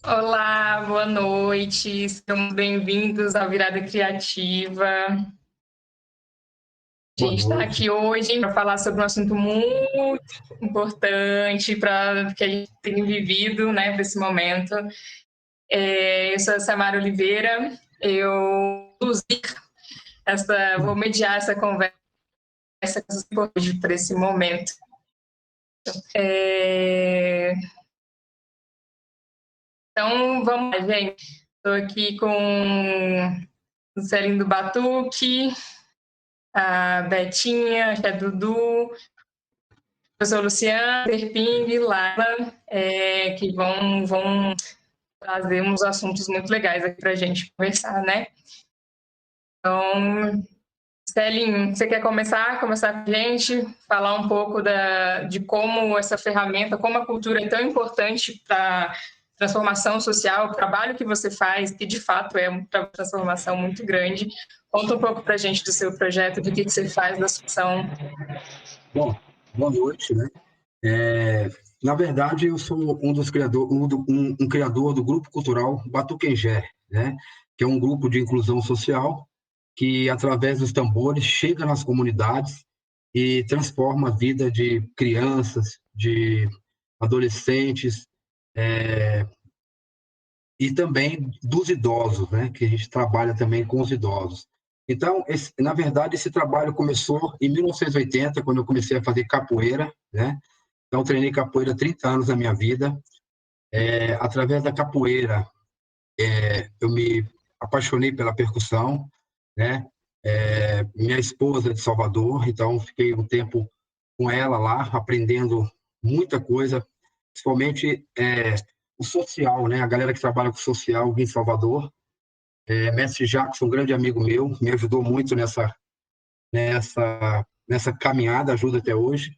Olá, boa noite, sejam bem-vindos à Virada Criativa. A Boa gente está noite. aqui hoje para falar sobre um assunto muito importante para que a gente tem vivido, né, para esse momento. Eu sou a Samara Oliveira, eu vou mediar essa conversa hoje para esse momento. Então, vamos lá, gente. Estou aqui com o Celinho do Batuque, a Betinha, a Dudu, a professor Luciano, Terping e Lara, que vão trazer uns assuntos muito legais aqui para a gente conversar, né? Então, Celinho, você quer começar com a gente, falar um pouco de como essa ferramenta, como a cultura é tão importante para a transformação social, o trabalho que você faz, que de fato é uma transformação muito grande. Conta um pouco para a gente do seu projeto, do que você faz da sua ação. Bom, boa noite, né? Na verdade, eu sou um dos criadores, um criador do grupo cultural Batuquengé, né? Que é um grupo de inclusão social que, através dos tambores, chega nas comunidades e transforma a vida de crianças, de adolescentes, e também dos idosos, né? Que a gente trabalha também com os idosos. Então, na verdade, esse trabalho começou em 1980, quando eu comecei a fazer capoeira, né? Então, treinei capoeira há 30 anos da minha vida. Através da capoeira, eu me apaixonei pela percussão, né? Minha esposa é de Salvador, então fiquei um tempo com ela lá, aprendendo muita coisa, principalmente o social, né? A galera que trabalha com social aqui em Salvador. Mestre Jackson, um grande amigo meu, me ajudou muito nessa caminhada, ajuda até hoje.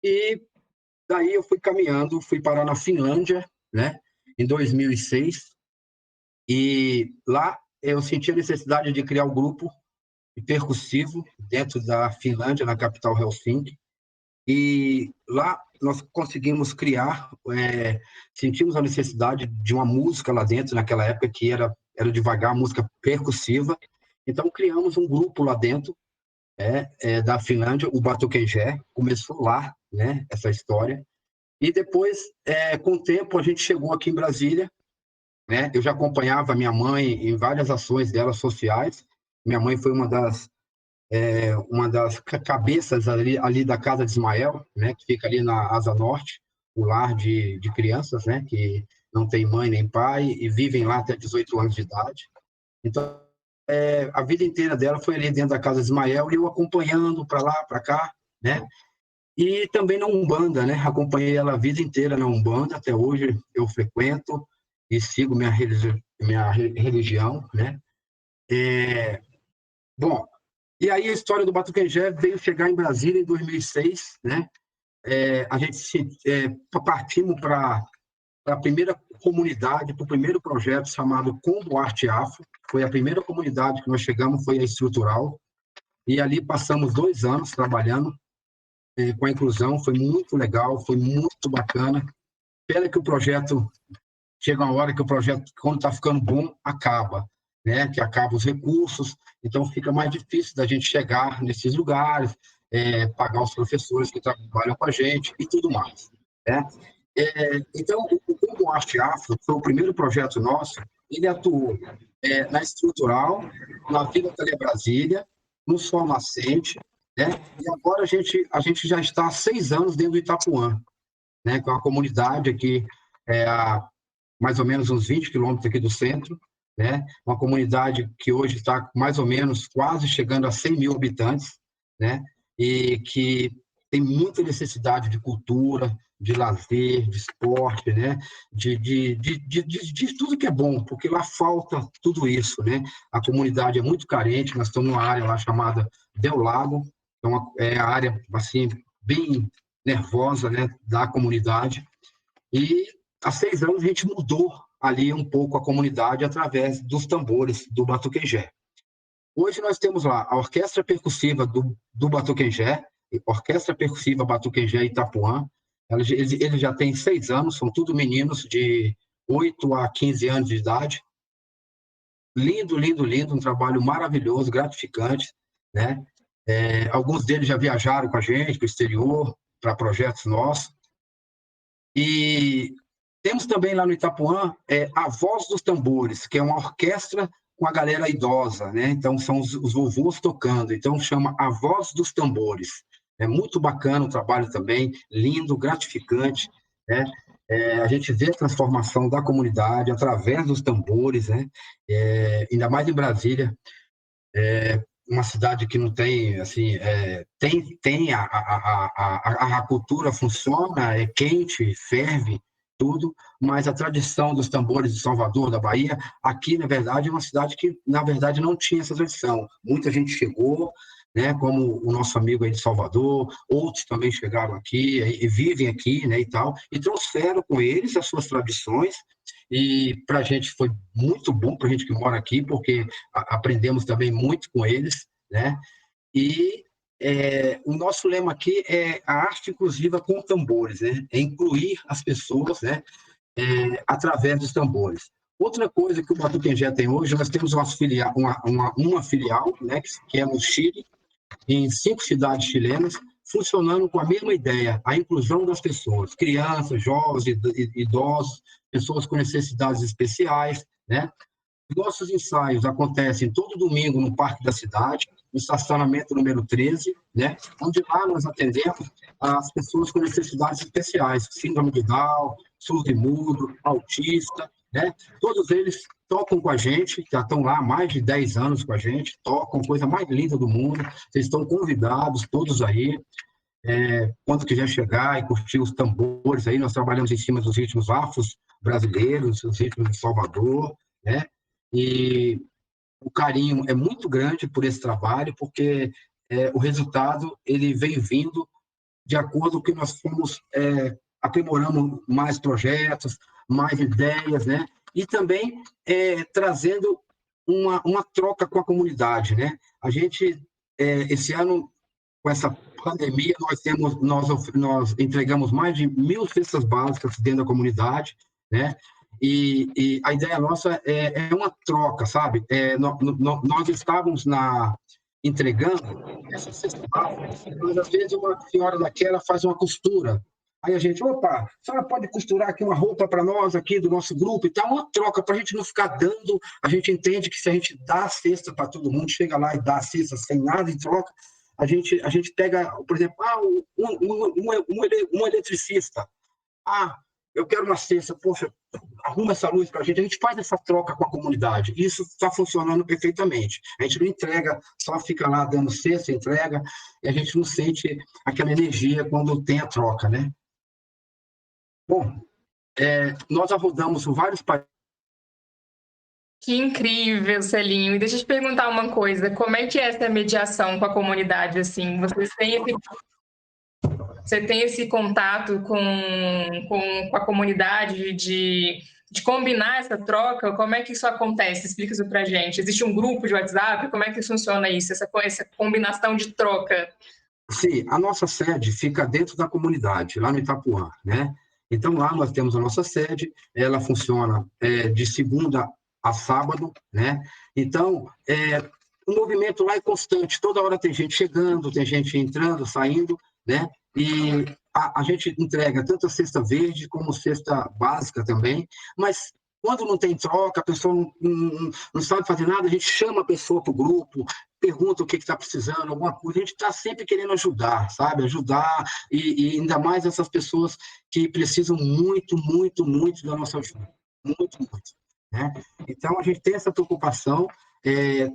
E daí eu fui caminhando, fui parar na Finlândia, né, em 2006, e lá eu senti a necessidade de criar um grupo percussivo dentro da Finlândia, na capital Helsinki, e lá nós conseguimos criar, sentimos a necessidade de uma música lá dentro, naquela época que era devagar, música percussiva, então criamos um grupo lá dentro, da Finlândia, o Batuquengé, começou lá, né, essa história. E depois, com o tempo, a gente chegou aqui em Brasília, né? Eu já acompanhava a minha mãe em várias ações dela sociais. Minha mãe foi uma das cabeças ali da Casa de Ismael, né, que fica ali na Asa Norte, o lar de crianças, né, que não tem mãe nem pai e vivem lá até 18 anos de idade. Então, a vida inteira dela foi ali dentro da Casa de Ismael e eu acompanhando para lá, para cá, né? E também na Umbanda, né? Acompanhei ela a vida inteira na Umbanda, até hoje eu frequento e sigo minha religião, né? Bom, e aí a história do Batuquengé veio chegar em Brasília em 2006, né? A gente partimos para a primeira comunidade, para o primeiro projeto chamado Combo Arte Afro. Foi a primeira comunidade que nós chegamos, foi a estrutural. E ali passamos 2 anos trabalhando com a inclusão, foi muito legal, foi muito bacana. Pena que o projeto, chega uma hora que o projeto, quando está ficando bom, acaba, né? Que acaba os recursos, então fica mais difícil da gente chegar nesses lugares, pagar os professores que trabalham com a gente e tudo mais, né? Então, o Combo Arte Afro foi o primeiro projeto nosso, ele atuou na estrutural, na Vila Tele Brasília, no Sol Nascente, né? E agora a gente já está há 6 anos dentro do Itapuã, né? Com a comunidade aqui, a mais ou menos uns 20 quilômetros aqui do centro, né? Uma comunidade que hoje está mais ou menos quase chegando a 100 mil habitantes, né? E que tem muita necessidade de cultura, de lazer, de esporte, né? De tudo que é bom, porque lá falta tudo isso, né? A comunidade é muito carente, nós estamos numa área lá chamada Del Lago, é a área, assim, bem nervosa, né, da comunidade, e há 6 anos a gente mudou ali um pouco a comunidade através dos tambores do Batuquengé. Hoje nós temos lá a orquestra percussiva do Batuquengé, Orquestra Percussiva Batuquengé Itapuã. Eles já têm 6 anos, são tudo meninos de 8 a 15 anos de idade. Lindo, lindo, lindo, um trabalho maravilhoso, gratificante, né? Alguns deles já viajaram com a gente para o exterior, para projetos nossos. E temos também lá no Itapuã a Voz dos Tambores, que é uma orquestra com a galera idosa, né? Então, são os vovôs tocando. Então, chama A Voz dos Tambores. É muito bacana o trabalho também, lindo, gratificante, né? A gente vê a transformação da comunidade através dos tambores, né? Ainda mais em Brasília, uma cidade que não tem, assim, tem a cultura funciona, é quente, ferve, tudo, mas a tradição dos tambores de Salvador, da Bahia, aqui, na verdade, é uma cidade que, na verdade, não tinha essa tradição. Muita gente chegou, né, como o nosso amigo aí de Salvador, outros também chegaram aqui e vivem aqui, né, e tal, e trouxeram com eles as suas tradições, e para a gente foi muito bom, para a gente que mora aqui, porque aprendemos também muito com eles, né, e o nosso lema aqui é a arte inclusiva com tambores, né, é incluir as pessoas, né, através dos tambores. Outra coisa que o Batuquengé tem hoje, nós temos uma filial, né, que é no Chile, em 5 cidades chilenas, funcionando com a mesma ideia, a inclusão das pessoas, crianças, jovens, idosos, pessoas com necessidades especiais, né? Nossos ensaios acontecem todo domingo no Parque da Cidade, no estacionamento número 13, né? Onde lá nós atendemos as pessoas com necessidades especiais, síndrome de Down, surdo-mudo, autista, né? Todos eles tocam com a gente, já estão lá há mais de 10 anos com a gente, tocam, coisa mais linda do mundo, vocês estão convidados todos aí, quando quiser chegar e curtir os tambores aí, nós trabalhamos em cima dos ritmos afros brasileiros, os ritmos de Salvador, né? E o carinho é muito grande por esse trabalho, porque o resultado ele vem vindo de acordo com que nós fomos aprimorando mais projetos, mais ideias, né? E também trazendo uma troca com a comunidade, né? A gente, esse ano, com essa pandemia, nós entregamos mais de 1.000 cestas básicas dentro da comunidade, né? E a ideia nossa é uma troca, sabe? Nós estávamos entregando essa cesta básica, mas às vezes uma senhora daquela faz uma costura. Aí a gente, opa, a senhora pode costurar aqui uma roupa para nós, aqui do nosso grupo e tal, uma troca, para a gente não ficar dando. A gente entende que se a gente dá a cesta para todo mundo, chega lá e dá a cesta sem nada em troca, a gente pega, por exemplo, um eletricista. Eu quero uma cesta, poxa, arruma essa luz para a gente faz essa troca com a comunidade, isso está funcionando perfeitamente. A gente não entrega, só fica lá dando cesta, entrega, e a gente não sente aquela energia quando tem a troca, né? Bom, nós já rodamos por vários países. Que incrível, Celinho. E deixa eu te perguntar uma coisa, como é que é essa mediação com a comunidade, assim? Você tem esse contato com a comunidade de combinar essa troca? Como é que isso acontece? Explica isso pra gente. Existe um grupo de WhatsApp? Como é que funciona isso, essa combinação de troca? Sim, a nossa sede fica dentro da comunidade, lá no Itapuã, né? Então, lá nós temos a nossa sede, ela funciona de segunda a sábado, né? Então, o movimento lá é constante, toda hora tem gente chegando, tem gente entrando, saindo, né? E a gente entrega tanto a cesta verde como cesta básica também, mas quando não tem troca, a pessoa não sabe fazer nada, a gente chama a pessoa para o grupo, pergunta o que está precisando, alguma coisa, a gente está sempre querendo ajudar, sabe? Ajudar, e ainda mais essas pessoas que precisam muito, muito, muito da nossa ajuda. Muito, muito. Né? Então, a gente tem essa preocupação,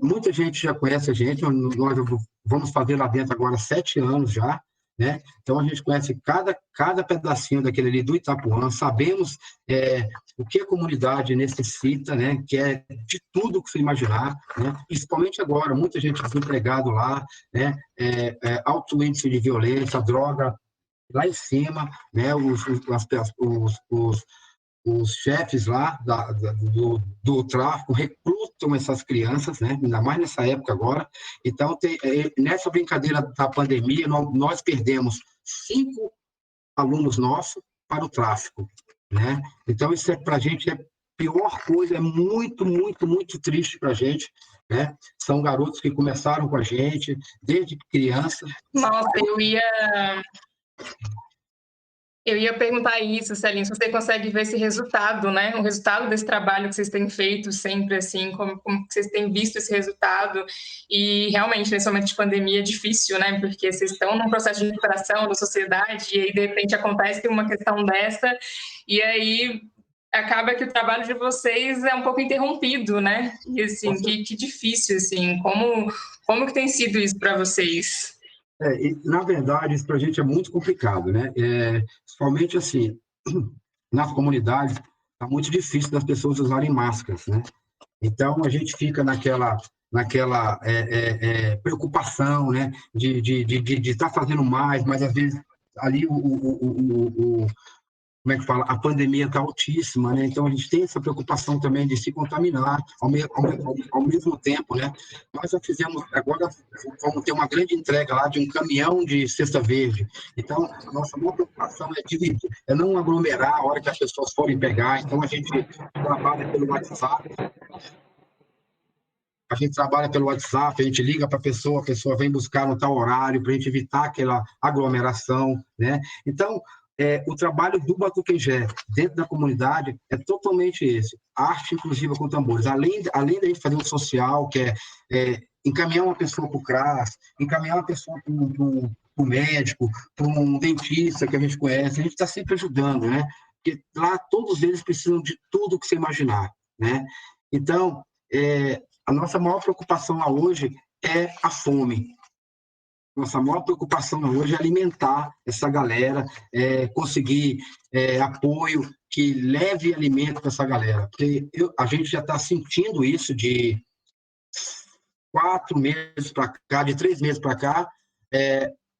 muita gente já conhece a gente, nós vamos fazer lá dentro agora 7 anos já, né? Então, a gente conhece cada pedacinho daquele ali do Itapuã, sabemos o que a comunidade necessita, né? Que é de tudo que você imaginar, né? Principalmente agora, muita gente desempregado lá, né? Alto índice de violência, droga lá em cima, né? Os chefes lá do tráfico recrutam essas crianças, né? Ainda mais nessa época agora. Então, nessa brincadeira da pandemia, nós perdemos 5 alunos nossos para o tráfico. né? Então, isso para a gente é a pior coisa, é muito, muito, muito triste para a gente, né? São garotos que começaram com a gente desde criança. Nossa, eu ia perguntar isso, Celinho, se você consegue ver esse resultado, né? O resultado desse trabalho que vocês têm feito sempre, assim, como que vocês têm visto esse resultado. E realmente, nesse momento de pandemia, é difícil, né? Porque vocês estão num processo de recuperação da sociedade e aí, de repente, acontece uma questão dessa e aí acaba que o trabalho de vocês é um pouco interrompido, né? E, assim, que difícil, assim. Como que tem sido isso para vocês? Na verdade, isso para a gente é muito complicado, né? Somente assim, nas comunidades, está muito difícil das pessoas usarem máscaras, né? Então, a gente fica naquela preocupação, né? De estar fazendo mais, mas às vezes ali como é que fala? A pandemia está altíssima, né? Então a gente tem essa preocupação também de se contaminar ao mesmo tempo, né? Nós já fizemos, agora vamos ter uma grande entrega lá de um caminhão de cesta verde. Então, a nossa maior preocupação é dividir, é não aglomerar a hora que as pessoas forem pegar. Então, a gente trabalha pelo WhatsApp, a gente liga para a pessoa vem buscar no tal horário, para a gente evitar aquela aglomeração, né? Então, o trabalho do Batuquejé dentro da comunidade é totalmente esse, arte inclusiva com tambores. Além da gente fazer o social, que é encaminhar uma pessoa para o CRAS, encaminhar uma pessoa para o médico, para um dentista que a gente conhece, a gente está sempre ajudando, né? Porque lá todos eles precisam de tudo que você imaginar, né? Então, a nossa maior preocupação lá hoje é a fome. Nossa maior preocupação hoje é alimentar essa galera, conseguir apoio que leve alimento para essa galera. Porque a gente já está sentindo isso de 4 meses para cá, de 3 meses para cá,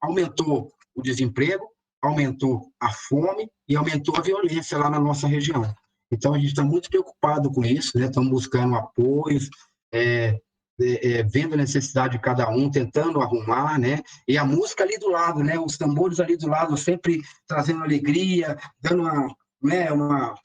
aumentou o desemprego, aumentou a fome e aumentou a violência lá na nossa região. Então, a gente está muito preocupado com isso, né? Estamos buscando apoios, vendo a necessidade de cada um, tentando arrumar, né? E a música ali do lado, né? Os tambores ali do lado, sempre trazendo alegria, dando uma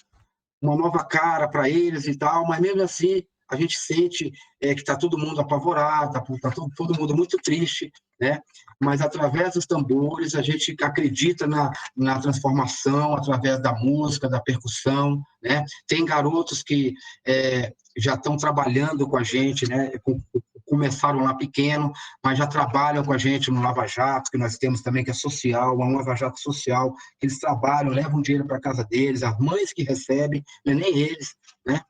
nova cara para eles e tal, mas mesmo assim a gente sente que está todo mundo apavorado, está todo mundo muito triste, né? Mas através dos tambores a gente acredita na transformação, através da música, da percussão, né? Tem garotos que já estão trabalhando com a gente, né? Começaram lá pequeno, mas já trabalham com a gente no Lava Jato, que nós temos também, que é social, uma Lava Jato social, eles trabalham, levam dinheiro para casa deles, as mães que recebem, não é nem eles, né?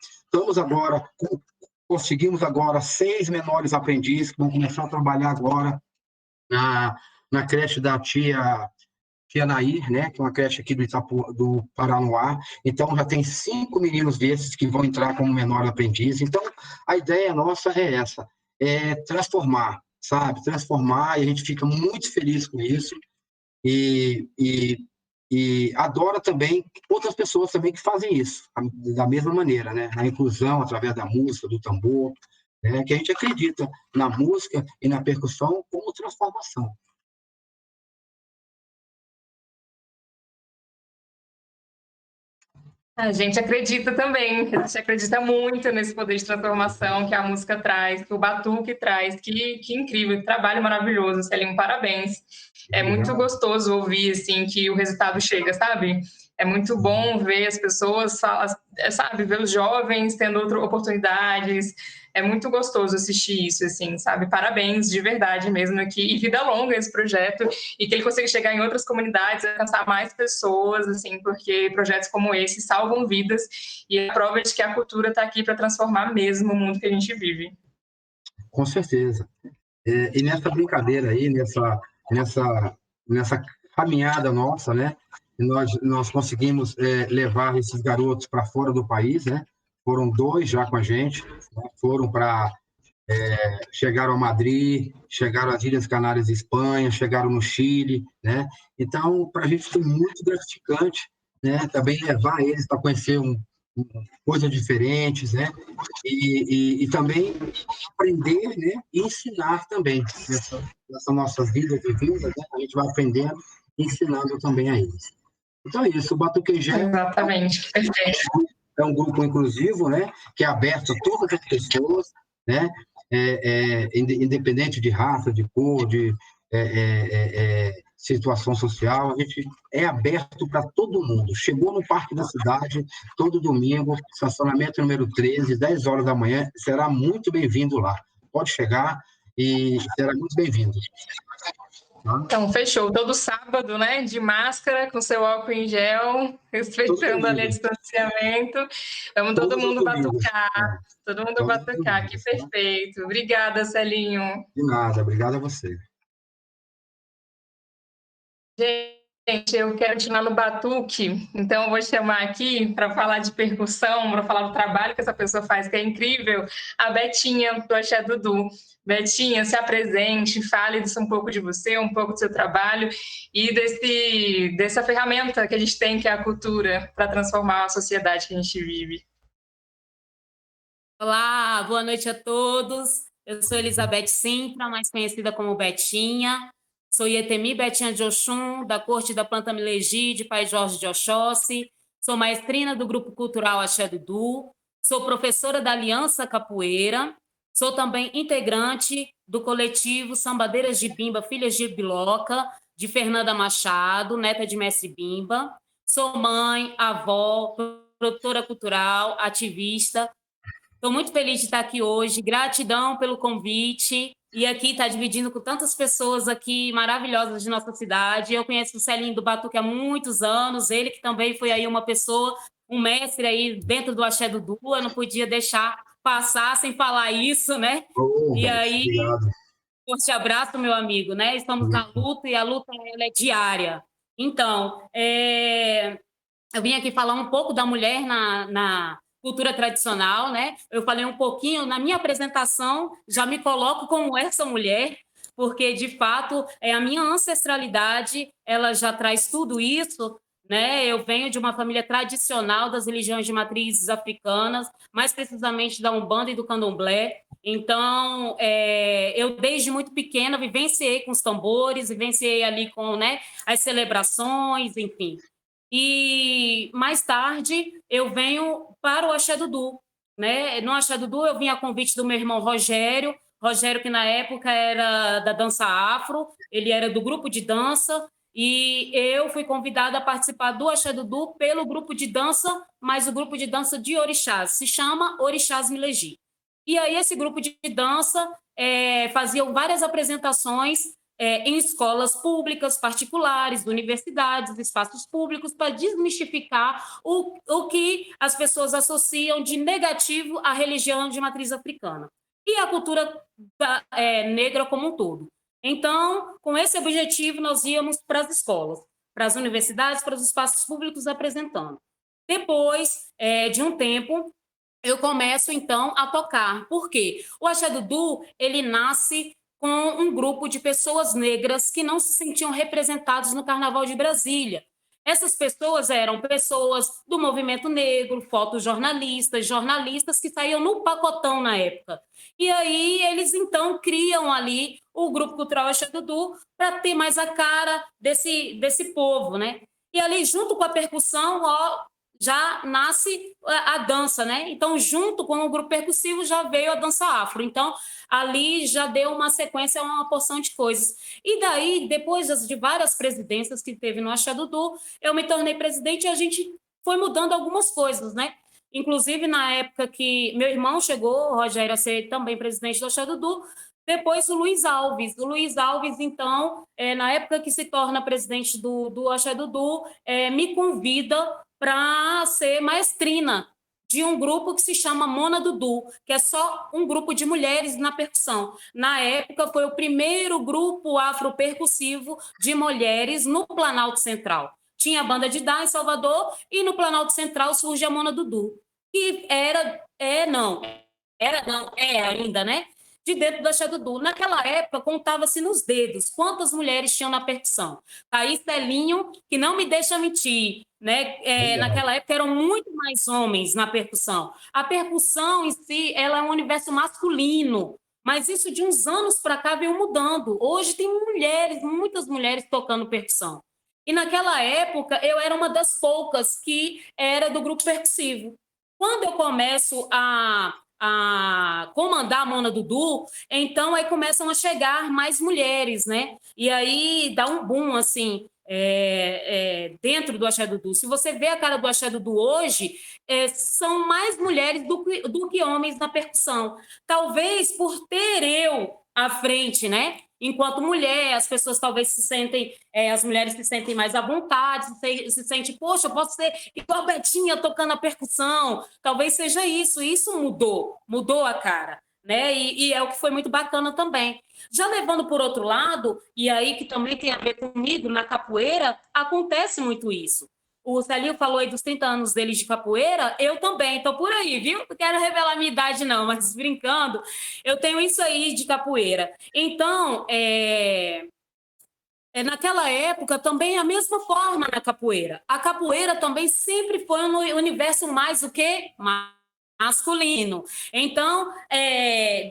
Conseguimos agora 6 menores aprendizes que vão começar a trabalhar agora na creche da tia Nair, né, que é uma creche aqui do Paranoá. Então, já tem 5 meninos desses que vão entrar como menor aprendiz. Então, a ideia nossa é essa, transformar, sabe? Transformar, e a gente fica muito feliz com isso. E adora também outras pessoas também que fazem isso, da mesma maneira, né? A inclusão através da música, do tambor, né? Que a gente acredita na música e na percussão como transformação. A gente acredita também, a gente acredita muito nesse poder de transformação que a música traz, que o batuque traz, que incrível, que trabalho maravilhoso, Celinho, parabéns. É muito gostoso ouvir, assim, que o resultado chega, sabe? É muito bom ver as pessoas, sabe, ver os jovens tendo outras oportunidades, é muito gostoso assistir isso, assim, sabe? Parabéns, de verdade mesmo, aqui, e vida longa esse projeto, e que ele consiga chegar em outras comunidades, alcançar mais pessoas, assim, porque projetos como esse salvam vidas, e é a prova de que a cultura está aqui para transformar mesmo o mundo que a gente vive. Com certeza. E nessa brincadeira aí, nessa caminhada nossa, né? Nós conseguimos levar esses garotos para fora do país, né? Foram 2 já com a gente, né? Chegaram a Madrid, chegaram às Ilhas Canárias, Espanha, chegaram no Chile, né? Então, para a gente foi muito gratificante, né? Também levar eles para conhecer coisas diferentes, né? E também aprender, né? E ensinar também nessa nossas vidas e vidas, né? A gente vai aprendendo e ensinando também a eles. Então é isso, o Batuquejé Exatamente, perfeito. é um grupo inclusivo, né, que é aberto a todas as pessoas, né, independente de raça, de cor, de situação social, a gente é aberto para todo mundo. Chegou no Parque da Cidade, todo domingo, estacionamento número 13, 10 horas da manhã, será muito bem-vindo lá. Pode chegar e será muito bem-vindo. Então, fechou. Todo sábado, né? De máscara, com seu álcool em gel, respeitando ali o distanciamento. Vamos todo mundo batucar. Todo mundo batucar. Que perfeito. Obrigada, Celinho. De nada, obrigado a você. Gente, eu quero continuar no batuque, então eu vou chamar aqui para falar de percussão, para falar do trabalho que essa pessoa faz, que é incrível, a Betinha, do Axé Dudu. Betinha, se apresente, fale um pouco de você, um pouco do seu trabalho e dessa ferramenta que a gente tem, que é a cultura, para transformar a sociedade que a gente vive. Olá, boa noite a todos. Eu sou Elizabeth Sintra, mais conhecida como Betinha. Sou Ietemi Betinha de Oxum, da Corte da Planta Milegi, de Pai Jorge de Oxóssi. Sou maestrina do Grupo Cultural Axé Dudu. Sou professora da Aliança Capoeira. Sou também integrante do coletivo Sambadeiras de Bimba, Filhas de Biloca, de Fernanda Machado, neta de Mestre Bimba. Sou mãe, avó, produtora cultural, ativista. Estou muito feliz de estar aqui hoje. Gratidão pelo convite. E aqui está dividindo com tantas pessoas aqui maravilhosas de nossa cidade. Eu conheço o Celinho do Batuque há muitos anos. Ele que também foi aí uma pessoa, um mestre aí dentro do Axé Dudu. Eu não podia deixar passar sem falar isso, né? E aí, forte abraço, meu amigo, né? Estamos na luta e a luta ela é diária. Então, eu vim aqui falar um pouco da mulher na cultura tradicional, né? Eu falei um pouquinho, na minha apresentação, já me coloco como essa mulher, porque, de fato, a minha ancestralidade, ela já traz tudo isso, né? Eu venho de uma família tradicional das religiões de matrizes africanas, mais precisamente da Umbanda e do Candomblé. Então, eu, desde muito pequena, vivenciei com os tambores, vivenciei ali com, né, as celebrações, enfim. E mais tarde eu venho para o Axé Dudu, né? No Axé Dudu eu vim a convite do meu irmão Rogério, que na época era da dança afro, ele era do grupo de dança, e eu fui convidada a participar do Axé Dudu pelo grupo de dança, mas o grupo de dança de orixás, se chama Orixás Milegi. E aí esse grupo de dança faziam várias apresentações em escolas públicas, particulares, universidades, espaços públicos, para desmistificar o que as pessoas associam de negativo à religião de matriz africana e à cultura negra como um todo. Então, com esse objetivo, nós íamos para as escolas, para as universidades, para os espaços públicos apresentando. Depois de um tempo, eu começo, então, a tocar. Por quê? O Axé Dudu, ele nasce com um grupo de pessoas negras que não se sentiam representadas no Carnaval de Brasília. Essas pessoas eram pessoas do movimento negro, fotojornalistas, jornalistas que saíam no pacotão na época. E aí eles, então, criam ali o Grupo Cultural Axé Dudu para ter mais a cara desse povo, né? E ali, junto com a percussão, já nasce a dança, né? Então, junto com o grupo percussivo, já veio a dança afro. Então, ali já deu uma sequência, uma porção de coisas. E daí, depois de várias presidências que teve no Axé Dudu, eu me tornei presidente e a gente foi mudando algumas coisas, né? Inclusive, na época que meu irmão chegou, o Rogério, a ser também presidente do Axé Dudu, depois o Luiz Alves. O Luiz Alves, então, na época que se torna presidente do Axé Dudu, me convida para ser maestrina de um grupo que se chama Mona Dudu, que é só um grupo de mulheres na percussão. Na época, foi o primeiro grupo afropercussivo de mulheres no Planalto Central. Tinha a Banda de Dá em Salvador e no Planalto Central surge a Mona Dudu, que é ainda, né? De dentro do Axé Dudu. Naquela época, contava-se nos dedos quantas mulheres tinham na percussão. Aí, Celinho, que não me deixa mentir, né? Naquela época eram muito mais homens na percussão. A percussão em si, ela é um universo masculino, mas isso de uns anos para cá veio mudando. Hoje tem mulheres, muitas mulheres tocando percussão. E naquela época eu era uma das poucas que era do grupo percussivo. Quando eu começo a comandar a Mona Dudu, então aí começam a chegar mais mulheres, né? E aí dá um boom, assim, dentro do Axé Dudu. Se você vê a cara do Axé Dudu hoje, são mais mulheres do que homens na percussão. Talvez por ter eu à frente, né? Enquanto mulher, as pessoas talvez se sentem, as mulheres se sentem mais à vontade, se sentem, poxa, eu posso ser igual a Betinha tocando a percussão. Talvez seja isso. Isso mudou a cara, né? E é o que foi muito bacana também. Já levando por outro lado, e aí que também tem a ver comigo, na capoeira, acontece muito isso. O Celio falou aí dos 30 anos dele de capoeira, eu também, estou por aí, viu? Não quero revelar minha idade, não, mas brincando, eu tenho isso aí de capoeira. Então, naquela época também a mesma forma na capoeira. A capoeira também sempre foi um universo mais o quê? Masculino. Então,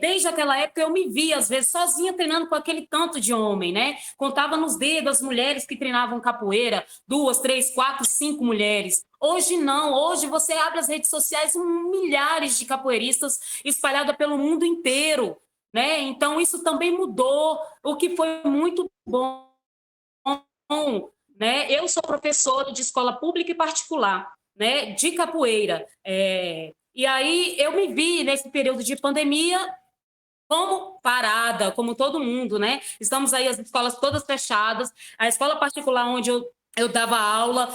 desde aquela época eu me via, às vezes, sozinha treinando com aquele tanto de homem, né? Contava nos dedos as mulheres que treinavam capoeira, 2, 3, 4, 5 mulheres. Hoje não, hoje você abre as redes sociais, milhares de capoeiristas espalhadas pelo mundo inteiro, né? Então, isso também mudou, o que foi muito bom, né? Eu sou professora de escola pública e particular, né? De capoeira. E aí eu me vi nesse período de pandemia como parada, como todo mundo, né? Estamos aí as escolas todas fechadas. A escola particular onde eu dava aula,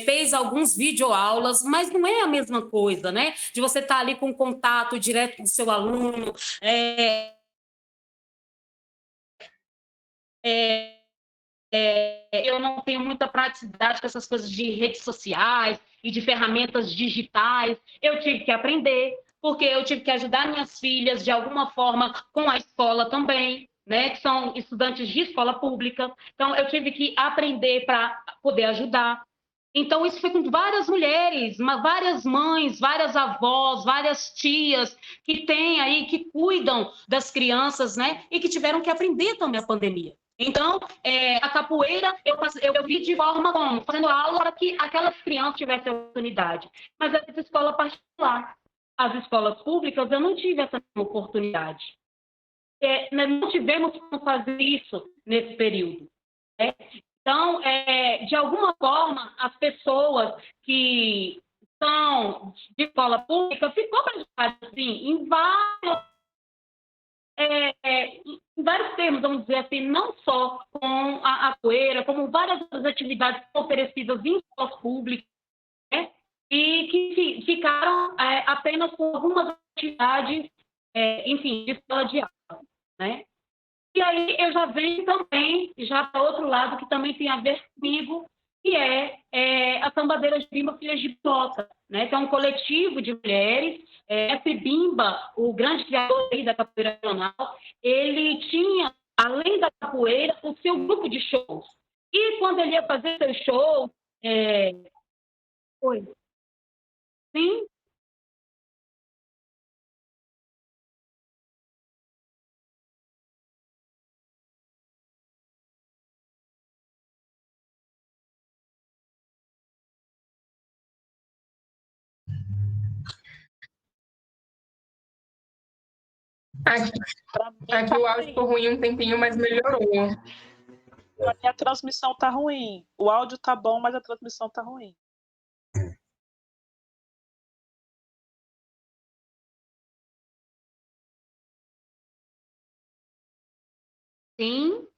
fez alguns videoaulas, mas não é a mesma coisa, né? De você estar ali com contato direto do seu aluno, eu não tenho muita praticidade com essas coisas de redes sociais e de ferramentas digitais. Eu tive que aprender, porque eu tive que ajudar minhas filhas de alguma forma com a escola também, né, que são estudantes de escola pública. Então, eu tive que aprender para poder ajudar. Então, isso foi com várias mulheres, várias mães, várias avós, várias tias que têm aí, que cuidam das crianças, né? E que tiveram que aprender também a pandemia. Então, a capoeira eu vi de forma como? Fazendo aula para que aquelas crianças tivessem oportunidade. Mas essa escola particular, as escolas públicas, eu não tive essa oportunidade. Nós não tivemos como fazer isso nesse período, né? Então, de alguma forma, as pessoas que são de escola pública ficou prejudicadas, sim, em vários termos, vamos dizer assim, não só com a poeira, como várias outras atividades oferecidas em escolas públicas, né? E que ficaram apenas com algumas atividades, enfim, de escola de aula, né? E aí eu já venho também, já para outro lado, que também tem a ver comigo, que a Sambadeira de Bimba Filhas de Bota, né? Que é um coletivo de mulheres. Esse Bimba, o grande criador aí da capoeira regional, ele tinha, além da capoeira, o seu grupo de shows. E quando ele ia fazer seu show, Oi, sim, Aqui, Para mim aqui tá o áudio ficou ruim um tempinho, mas melhorou. Para mim a transmissão tá ruim. O áudio tá bom, mas a transmissão tá ruim. sim.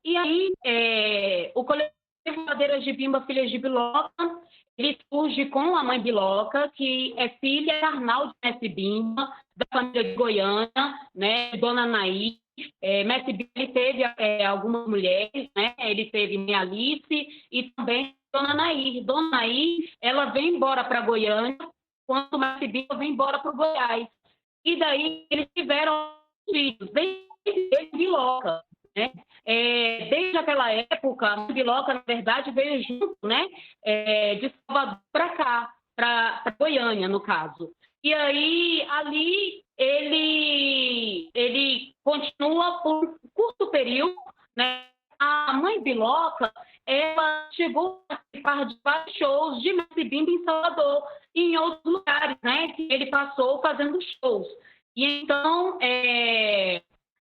E aí, o coletivo Madeiras de Bimba, Filhas de Biloca, ele surge com a mãe Biloca, que é filha carnal de Mestre Bimba, da família de Goiânia, né, Dona Anaí. Mestre Bimba, ele teve algumas mulheres, né, ele teve Minha Alice e também Dona Anaí. Dona Anaí, ela vem embora para Goiânia, quando o Mestre Bimba vem embora para o Goiás. E daí eles tiveram filhos, desde Biloca, né? Desde aquela época, a Biloca, na verdade, veio junto, né? De Salvador para cá, para Goiânia, no caso. E aí, ali, ele continua por um curto período, né? A mãe Biloca, ela chegou a participar de vários shows de Mestre Bimba em Salvador e em outros lugares, né? Que ele passou fazendo shows. E então,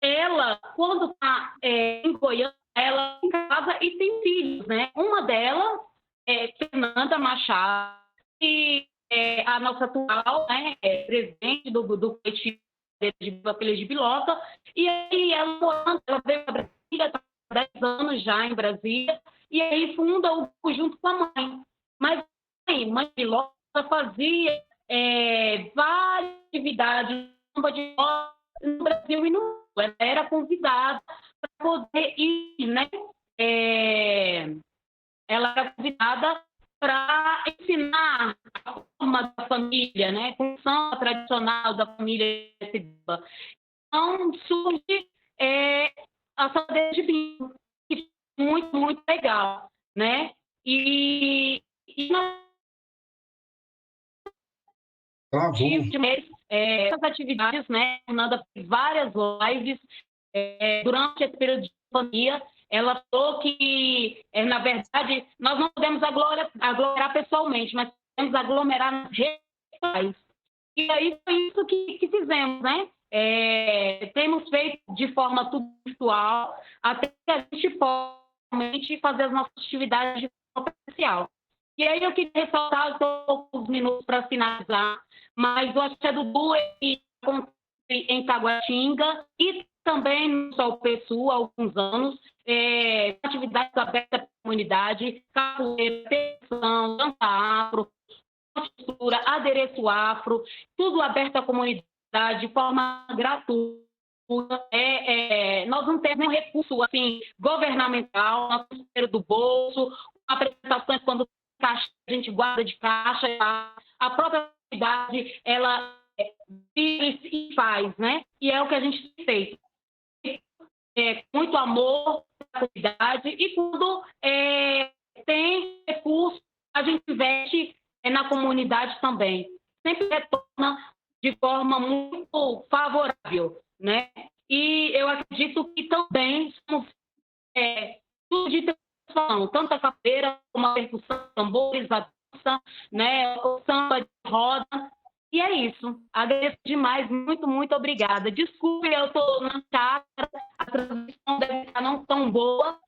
ela, quando está em Goiânia, ela em casa e tem filhos, né? Uma delas é Fernanda Machado, que é a nossa atual, né, presidente do coletivo de Filhas de Biloca. E aí ela veio para Brasília, está há 10 anos já em Brasília, e aí funda o grupo junto com a mãe. Mas a mãe Biloca fazia várias atividades no Brasil e no mundo. Ela era convidada para poder ir, né? Ela era convidada para ensinar a forma da família, né? A função tradicional da família. Então, surge a Madeiras de Bimba, que é muito, muito legal, né? E essas atividades, né? A Fernanda fez várias lives durante esse período de pandemia. Ela falou que, na verdade, nós não podemos aglomerar pessoalmente, mas podemos aglomerar nas redes sociais. E aí foi isso que fizemos, né? Temos feito de forma tudo virtual, até que a gente possa realmente fazer as nossas atividades de forma presencial. E aí eu queria ressaltar poucos minutos para finalizar, mas o Axé Dudu acontece em Taguatinga e também no Sol Pessoa há alguns anos, atividades abertas à comunidade, capoeira, percussão, dança afro, costura, adereço afro, tudo aberto à comunidade de forma gratuita. Nós não temos nenhum recurso assim, governamental, nosso dinheiro do bolso, apresentações quando caixa, a gente guarda de caixa, a própria comunidade, ela vive e faz, né? E é o que a gente tem feito. Muito amor pela comunidade e quando tem recurso, a gente investe na comunidade também. Sempre retorna de forma muito favorável, né? E eu acredito que também somos tudo de transformação, tanto a capoeira como a percussão, tambores, a dança, né? O samba de roda. E é isso. Agradeço demais. Muito, muito obrigada. Desculpe, eu estou na chácara, a transmissão deve estar não tão boa.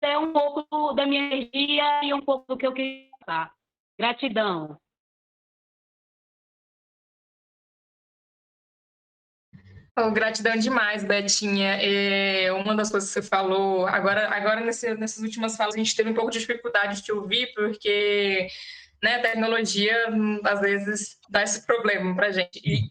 É um pouco da minha energia e um pouco do que eu queria falar. Gratidão. Oh, gratidão demais, Betinha. Uma das coisas que você falou, agora nessas últimas falas, a gente teve um pouco de dificuldade de te ouvir, porque, né, a tecnologia, às vezes, dá esse problema para a gente. E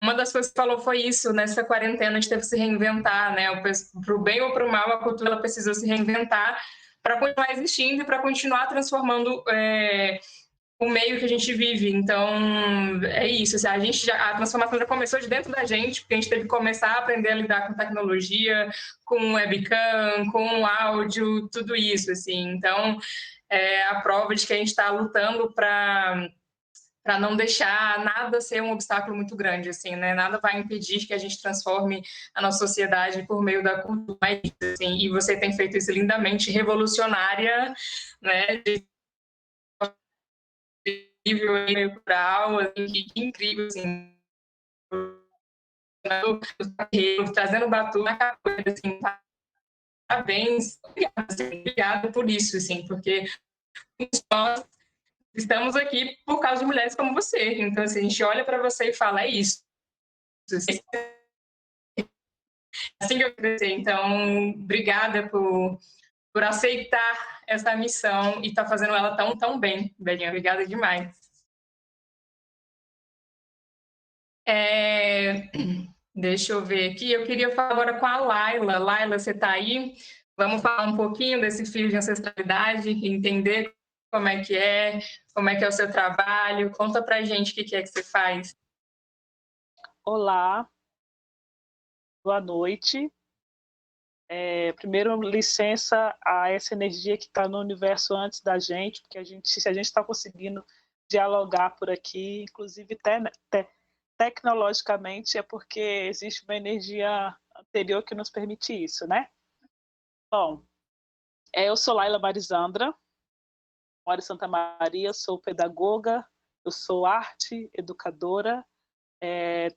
uma das coisas que você falou foi isso, nessa quarentena a gente teve que se reinventar, né? Para o bem ou para o mal, a cultura ela precisou se reinventar para continuar existindo e para continuar transformando o meio que a gente vive. Então, é isso. Assim, a transformação já começou de dentro da gente, porque a gente teve que começar a aprender a lidar com tecnologia, com webcam, com áudio, tudo isso. Assim. Então, a prova de que a gente está lutando para não deixar nada ser um obstáculo muito grande, assim, né? Nada vai impedir que a gente transforme a nossa sociedade por meio da cultura, assim, e você tem feito isso lindamente, revolucionária, né? Nível cultural, assim, que incrível, assim, trazendo o batu na capoeira, assim, parabéns, obrigado por isso, assim, porque nós estamos aqui por causa de mulheres como você. Então, assim, a gente olha para você e fala, é isso. assim que eu crescer. Então, obrigada por aceitar essa missão e estar fazendo ela tão bem, Belinha. Obrigada demais. Deixa eu ver aqui. Eu queria falar agora com a Laila. Laila, você está aí? Vamos falar um pouquinho desse fio de ancestralidade, entender como é que é o seu trabalho. Conta pra gente o que é que você faz. Olá, boa noite. Primeiro, licença a essa energia que está no universo antes da gente, porque se a gente está conseguindo dialogar por aqui, inclusive tecnologicamente, é porque existe uma energia anterior que nos permite isso, né? Bom, eu sou Laila Marisandra, moro em Santa Maria, sou pedagoga, eu sou arte, educadora,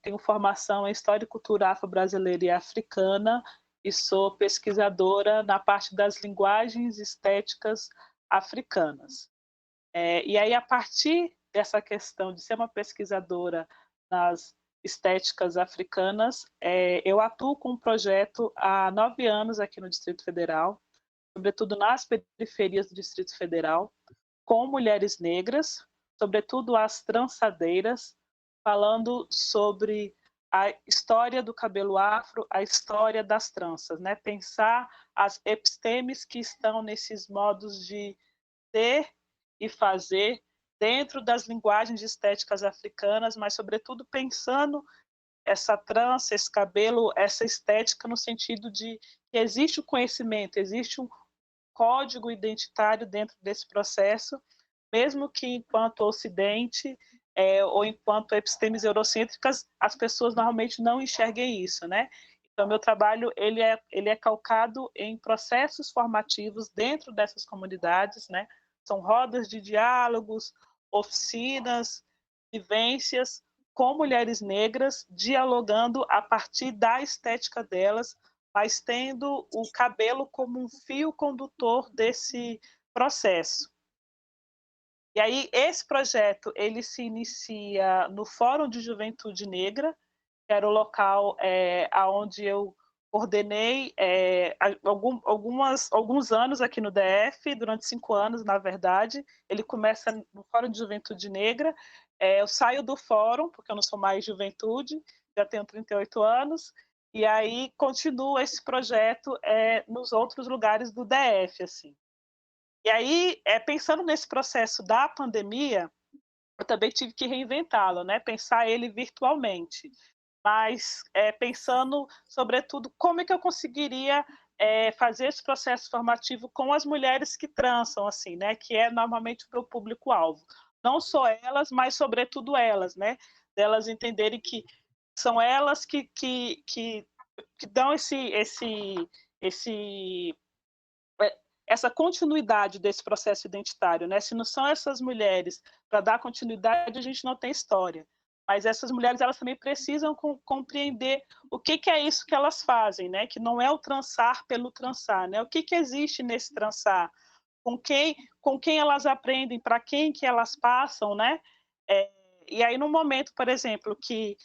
tenho formação em História e Cultura Afro-Brasileira e Africana e sou pesquisadora na parte das linguagens estéticas africanas. E aí, a partir dessa questão de ser uma pesquisadora nas estéticas africanas, eu atuo com um projeto há 9 anos aqui no Distrito Federal, sobretudo nas periferias do Distrito Federal, com mulheres negras, sobretudo as trançadeiras, falando sobre a história do cabelo afro, a história das tranças, né? Pensar as epistemes que estão nesses modos de ter e fazer dentro das linguagens estéticas africanas, mas sobretudo pensando essa trança, esse cabelo, essa estética no sentido de que existe o conhecimento, existe um código identitário dentro desse processo, mesmo que enquanto Ocidente ou enquanto epistemes eurocêntricas, as pessoas normalmente não enxerguem isso, né? Então, meu trabalho ele é calcado em processos formativos dentro dessas comunidades, né? São rodas de diálogos, oficinas, vivências com mulheres negras, dialogando a partir da estética delas, mas tendo o cabelo como um fio condutor desse processo. E aí, esse projeto ele se inicia no Fórum de Juventude Negra, que era o local onde eu coordenei alguns anos aqui no DF, durante 5 anos, na verdade. Ele começa no Fórum de Juventude Negra. Eu saio do fórum, porque eu não sou mais juventude, já tenho 38 anos, e aí continuo esse projeto nos outros lugares do DF, assim. E aí, pensando nesse processo da pandemia, eu também tive que reinventá-lo, né? Pensar ele virtualmente, mas pensando, sobretudo, como é que eu conseguiria fazer esse processo formativo com as mulheres que trançam, assim, né? Que é normalmente o meu público-alvo. Não só elas, mas sobretudo elas, né? Delas entenderem que são elas que dão essa continuidade desse processo identitário, né? Se não são essas mulheres para dar continuidade, a gente não tem história. Mas essas mulheres, elas também precisam compreender o que é isso que elas fazem, né? Que não é o trançar pelo trançar, né? O que existe nesse trançar? Com quem elas aprendem, para quem que elas passam, né? E aí, no momento, por exemplo, que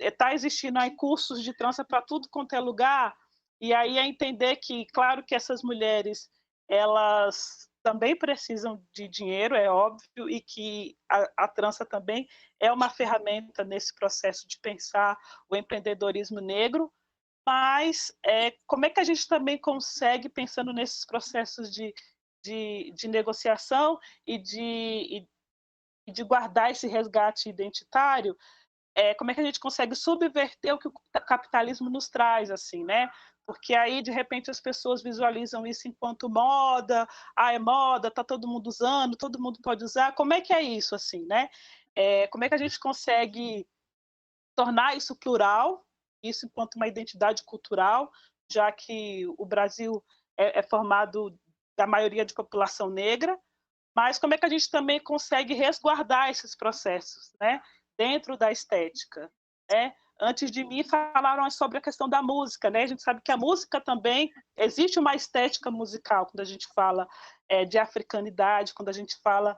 está existindo aí cursos de trança para tudo quanto é lugar, e aí é entender que, claro que essas mulheres elas também precisam de dinheiro, é óbvio, e que a trança também é uma ferramenta nesse processo de pensar o empreendedorismo negro, mas como é que a gente também consegue, pensando nesses processos de negociação e de guardar esse resgate identitário, como é que a gente consegue subverter o que o capitalismo nos traz, assim, né? Porque aí, de repente, as pessoas visualizam isso enquanto moda, é moda, tá todo mundo usando, todo mundo pode usar. Como é que é isso, assim, né? Como é que a gente consegue tornar isso plural, isso enquanto uma identidade cultural, já que o Brasil é formado da maioria de população negra, mas como é que a gente também consegue resguardar esses processos, né? Dentro da estética, né? Antes de mim falaram sobre a questão da música, né? A gente sabe que a música também existe uma estética musical quando a gente fala de africanidade, quando a gente fala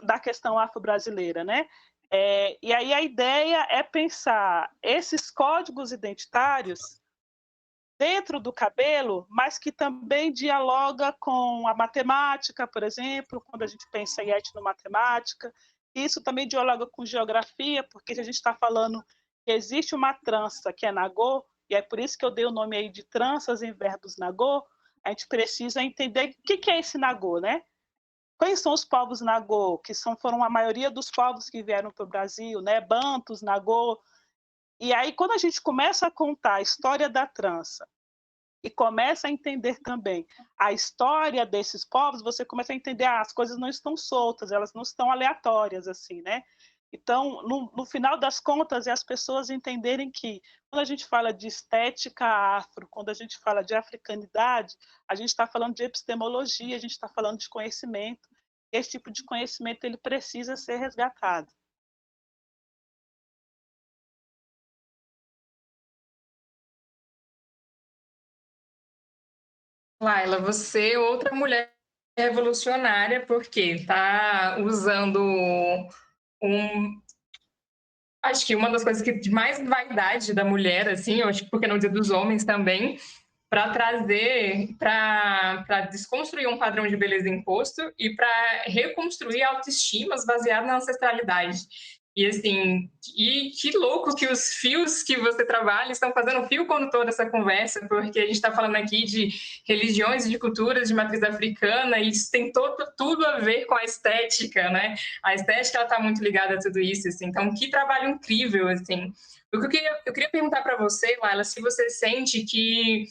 da questão afro-brasileira, né? E aí a ideia é pensar esses códigos identitários dentro do cabelo, mas que também dialoga com a matemática, por exemplo, quando a gente pensa em etnomatemática. Isso também dialoga com geografia, porque a gente está falando que existe uma trança que é Nagô, e é por isso que eu dei o nome aí de tranças em verbos Nagô. A gente precisa entender o que é esse Nagô, né? Quais são os povos Nagô, que foram a maioria dos povos que vieram para o Brasil, né? Bantus, Nagô. E aí, quando a gente começa a contar a história da trança e começa a entender também a história desses povos, você começa a entender as coisas não estão soltas, elas não estão aleatórias, assim, né? Então, no final das contas, é as pessoas entenderem que, quando a gente fala de estética afro, quando a gente fala de africanidade, a gente está falando de epistemologia, a gente está falando de conhecimento. Esse tipo de conhecimento ele precisa ser resgatado. Laila, você é outra mulher revolucionária, porque está usando acho que uma das coisas que de mais vaidade da mulher, assim, eu acho que por que não dizer dos homens também, para trazer, para desconstruir um padrão de beleza imposto e para reconstruir autoestimas baseadas na ancestralidade. E assim, e que louco que os fios que você trabalha estão fazendo fio condutor dessa conversa, porque a gente está falando aqui de religiões e de culturas de matriz africana, e isso tem tudo a ver com a estética, né? A estética está muito ligada a tudo isso, assim. Então, que trabalho incrível, assim. Eu queria perguntar para você, Laila, se você sente que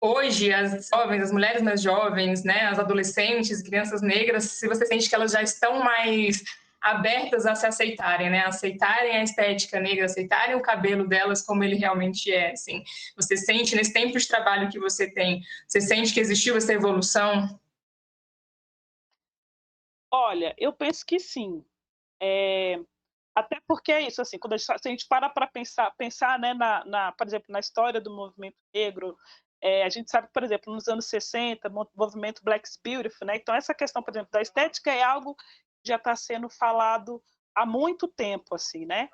hoje as jovens, as mulheres mais jovens, né, as adolescentes, crianças negras, se você sente que elas já estão mais abertas a se aceitarem, né, aceitarem a estética negra, aceitarem o cabelo delas como ele realmente é, assim. Você sente nesse tempo de trabalho que você tem, você sente que existiu essa evolução? Olha, eu penso que sim. Até porque é isso, assim, quando se a gente para pensar, né, por exemplo, na história do movimento negro, a gente sabe que, por exemplo, nos anos 60, o movimento Black Beautiful, né, então essa questão, por exemplo, da estética é algo que já está sendo falado há muito tempo, assim, né,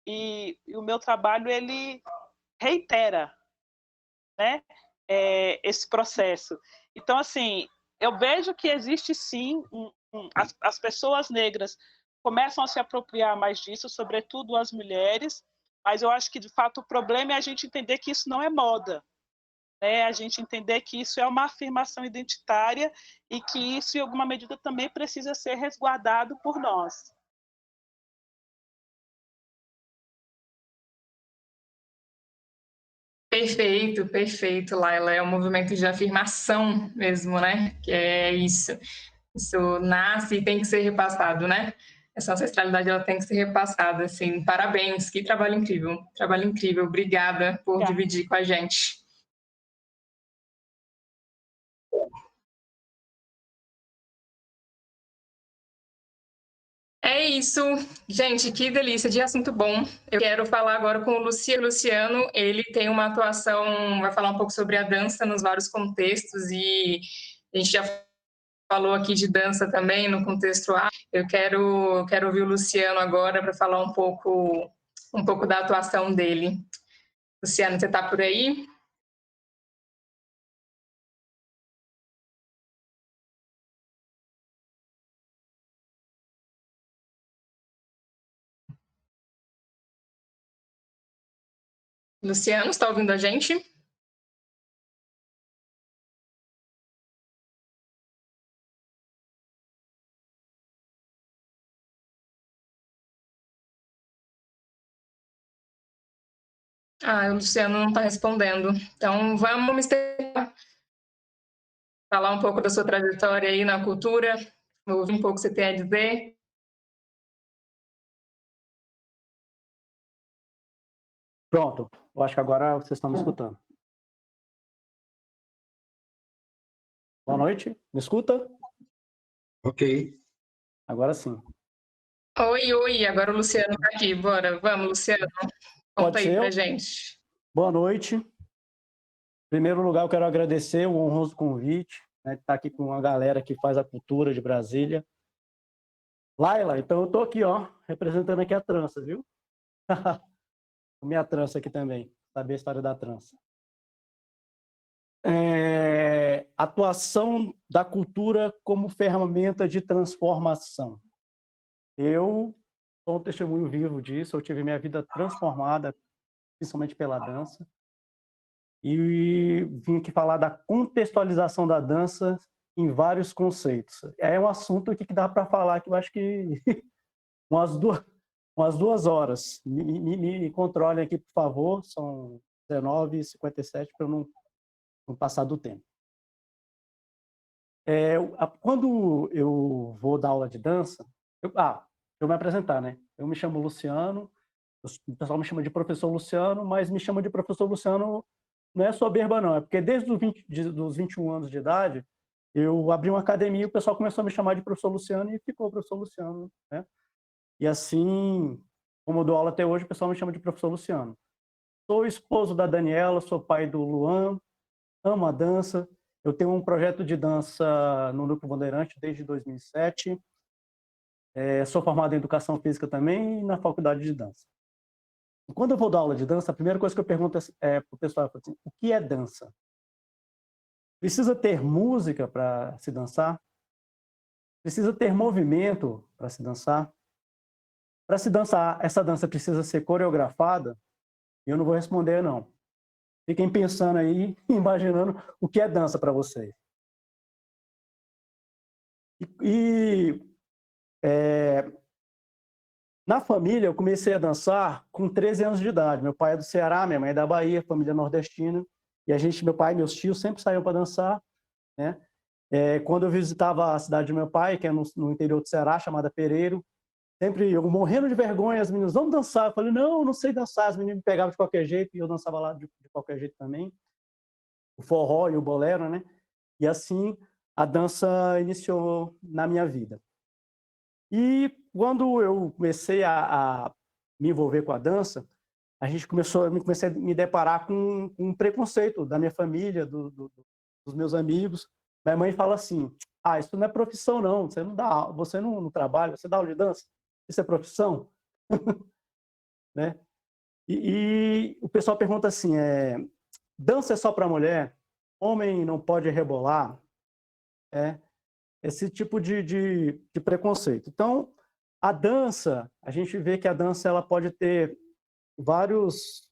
e o meu trabalho, ele reitera, né, esse processo. Então, assim, eu vejo que existe sim, as pessoas negras começam a se apropriar mais disso, sobretudo as mulheres, mas eu acho que, de fato, o problema é a gente entender que isso não é moda, né? A gente entender que isso é uma afirmação identitária e que isso, em alguma medida, também precisa ser resguardado por nós. Perfeito, perfeito, Laila. É um movimento de afirmação mesmo, né? Que é isso. Isso nasce e tem que ser repassado, né? Essa ancestralidade ela tem que ser repassada, assim. Parabéns, que trabalho incrível. Trabalho incrível. Obrigada por dividir com a gente. É isso, gente, que delícia de assunto bom. Eu quero falar agora com o Luciano. Luciano, ele tem uma atuação, vai falar um pouco sobre a dança nos vários contextos, e a gente já falou aqui de dança também no contexto A. Eu quero ouvir o Luciano agora para falar um pouco da atuação dele. Luciano, você está por aí? Luciano, está ouvindo a gente? O Luciano não está respondendo. Então, vamos falar um pouco da sua trajetória aí na cultura, ouvir um pouco o que você tem a dizer. Pronto, eu acho que agora vocês estão me escutando. Boa noite, me escuta? Ok. Agora sim. Oi, agora o Luciano está aqui, bora, vamos, Luciano, conta aí pra gente. Boa noite. Em primeiro lugar, eu quero agradecer o honroso convite, né, de estar aqui com uma galera que faz a cultura de Brasília. Laila, então eu tô aqui, ó, representando aqui a trança, viu? Minha trança aqui também, saber a história da trança. Atuação da cultura como ferramenta de transformação. Eu sou um testemunho vivo disso, eu tive minha vida transformada, principalmente pela dança, e vim aqui falar da contextualização da dança em vários conceitos. É um assunto aqui que dá para falar, que eu acho que umas 2 horas. Me controlem aqui, por favor, são 19h57, para eu não passar do tempo. Quando eu vou dar aula de dança, eu me apresentar, né? Eu me chamo Luciano, o pessoal me chama de professor Luciano, mas me chama de professor Luciano não é soberba, não, é porque desde os 21 anos de idade, eu abri uma academia e o pessoal começou a me chamar de professor Luciano e ficou professor Luciano, né? E assim, como eu dou aula até hoje, o pessoal me chama de professor Luciano. Sou esposo da Daniela, sou pai do Luan, amo a dança. Eu tenho um projeto de dança no Núcleo Bandeirante desde 2007. Sou formado em Educação Física também e na Faculdade de Dança. E quando eu vou dar aula de dança, a primeira coisa que eu pergunto para o pessoal é assim, o que é dança? Precisa ter música para se dançar? Precisa ter movimento para se dançar? Para se dançar, essa dança precisa ser coreografada? Eu não vou responder, não. Fiquem pensando aí, imaginando o que é dança para vocês. Na família, eu comecei a dançar com 13 anos de idade. Meu pai é do Ceará, minha mãe é da Bahia, família nordestina. E meu pai e meus tios sempre saíam para dançar, né? Quando eu visitava a cidade do meu pai, que é no interior do Ceará, chamada Pereiro, sempre eu morrendo de vergonha, as meninas, vamos dançar. Eu falei, não sei dançar. As meninas me pegavam de qualquer jeito e eu dançava lá de qualquer jeito também. O forró e o bolero, né? E assim a dança iniciou na minha vida. E quando eu comecei a me envolver com a dança, eu comecei a me deparar com um preconceito da minha família, dos meus amigos. Minha mãe fala assim, isso não é profissão não, você não trabalha, você dá aula de dança, isso é profissão? Né? E o pessoal pergunta assim, dança é só para mulher? Homem não pode rebolar? Esse tipo de preconceito. Então, a dança, a gente vê que a dança ela pode ter vários,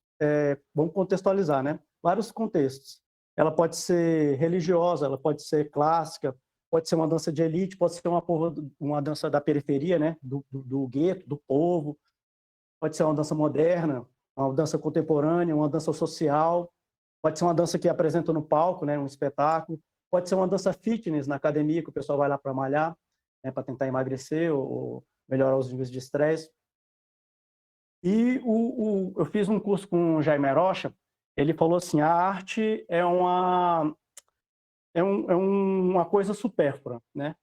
vamos contextualizar, né? Vários contextos. Ela pode ser religiosa, ela pode ser clássica, pode ser uma dança de elite, pode ser uma dança da periferia, né? Do gueto, do povo, pode ser uma dança moderna, uma dança contemporânea, uma dança social, pode ser uma dança que apresenta no palco, né? Um espetáculo, pode ser uma dança fitness na academia, que o pessoal vai lá para malhar, né? Para tentar emagrecer ou melhorar os níveis de estresse. E eu fiz um curso com o Jaime Rocha, ele falou assim, a arte é uma coisa supérflua, né?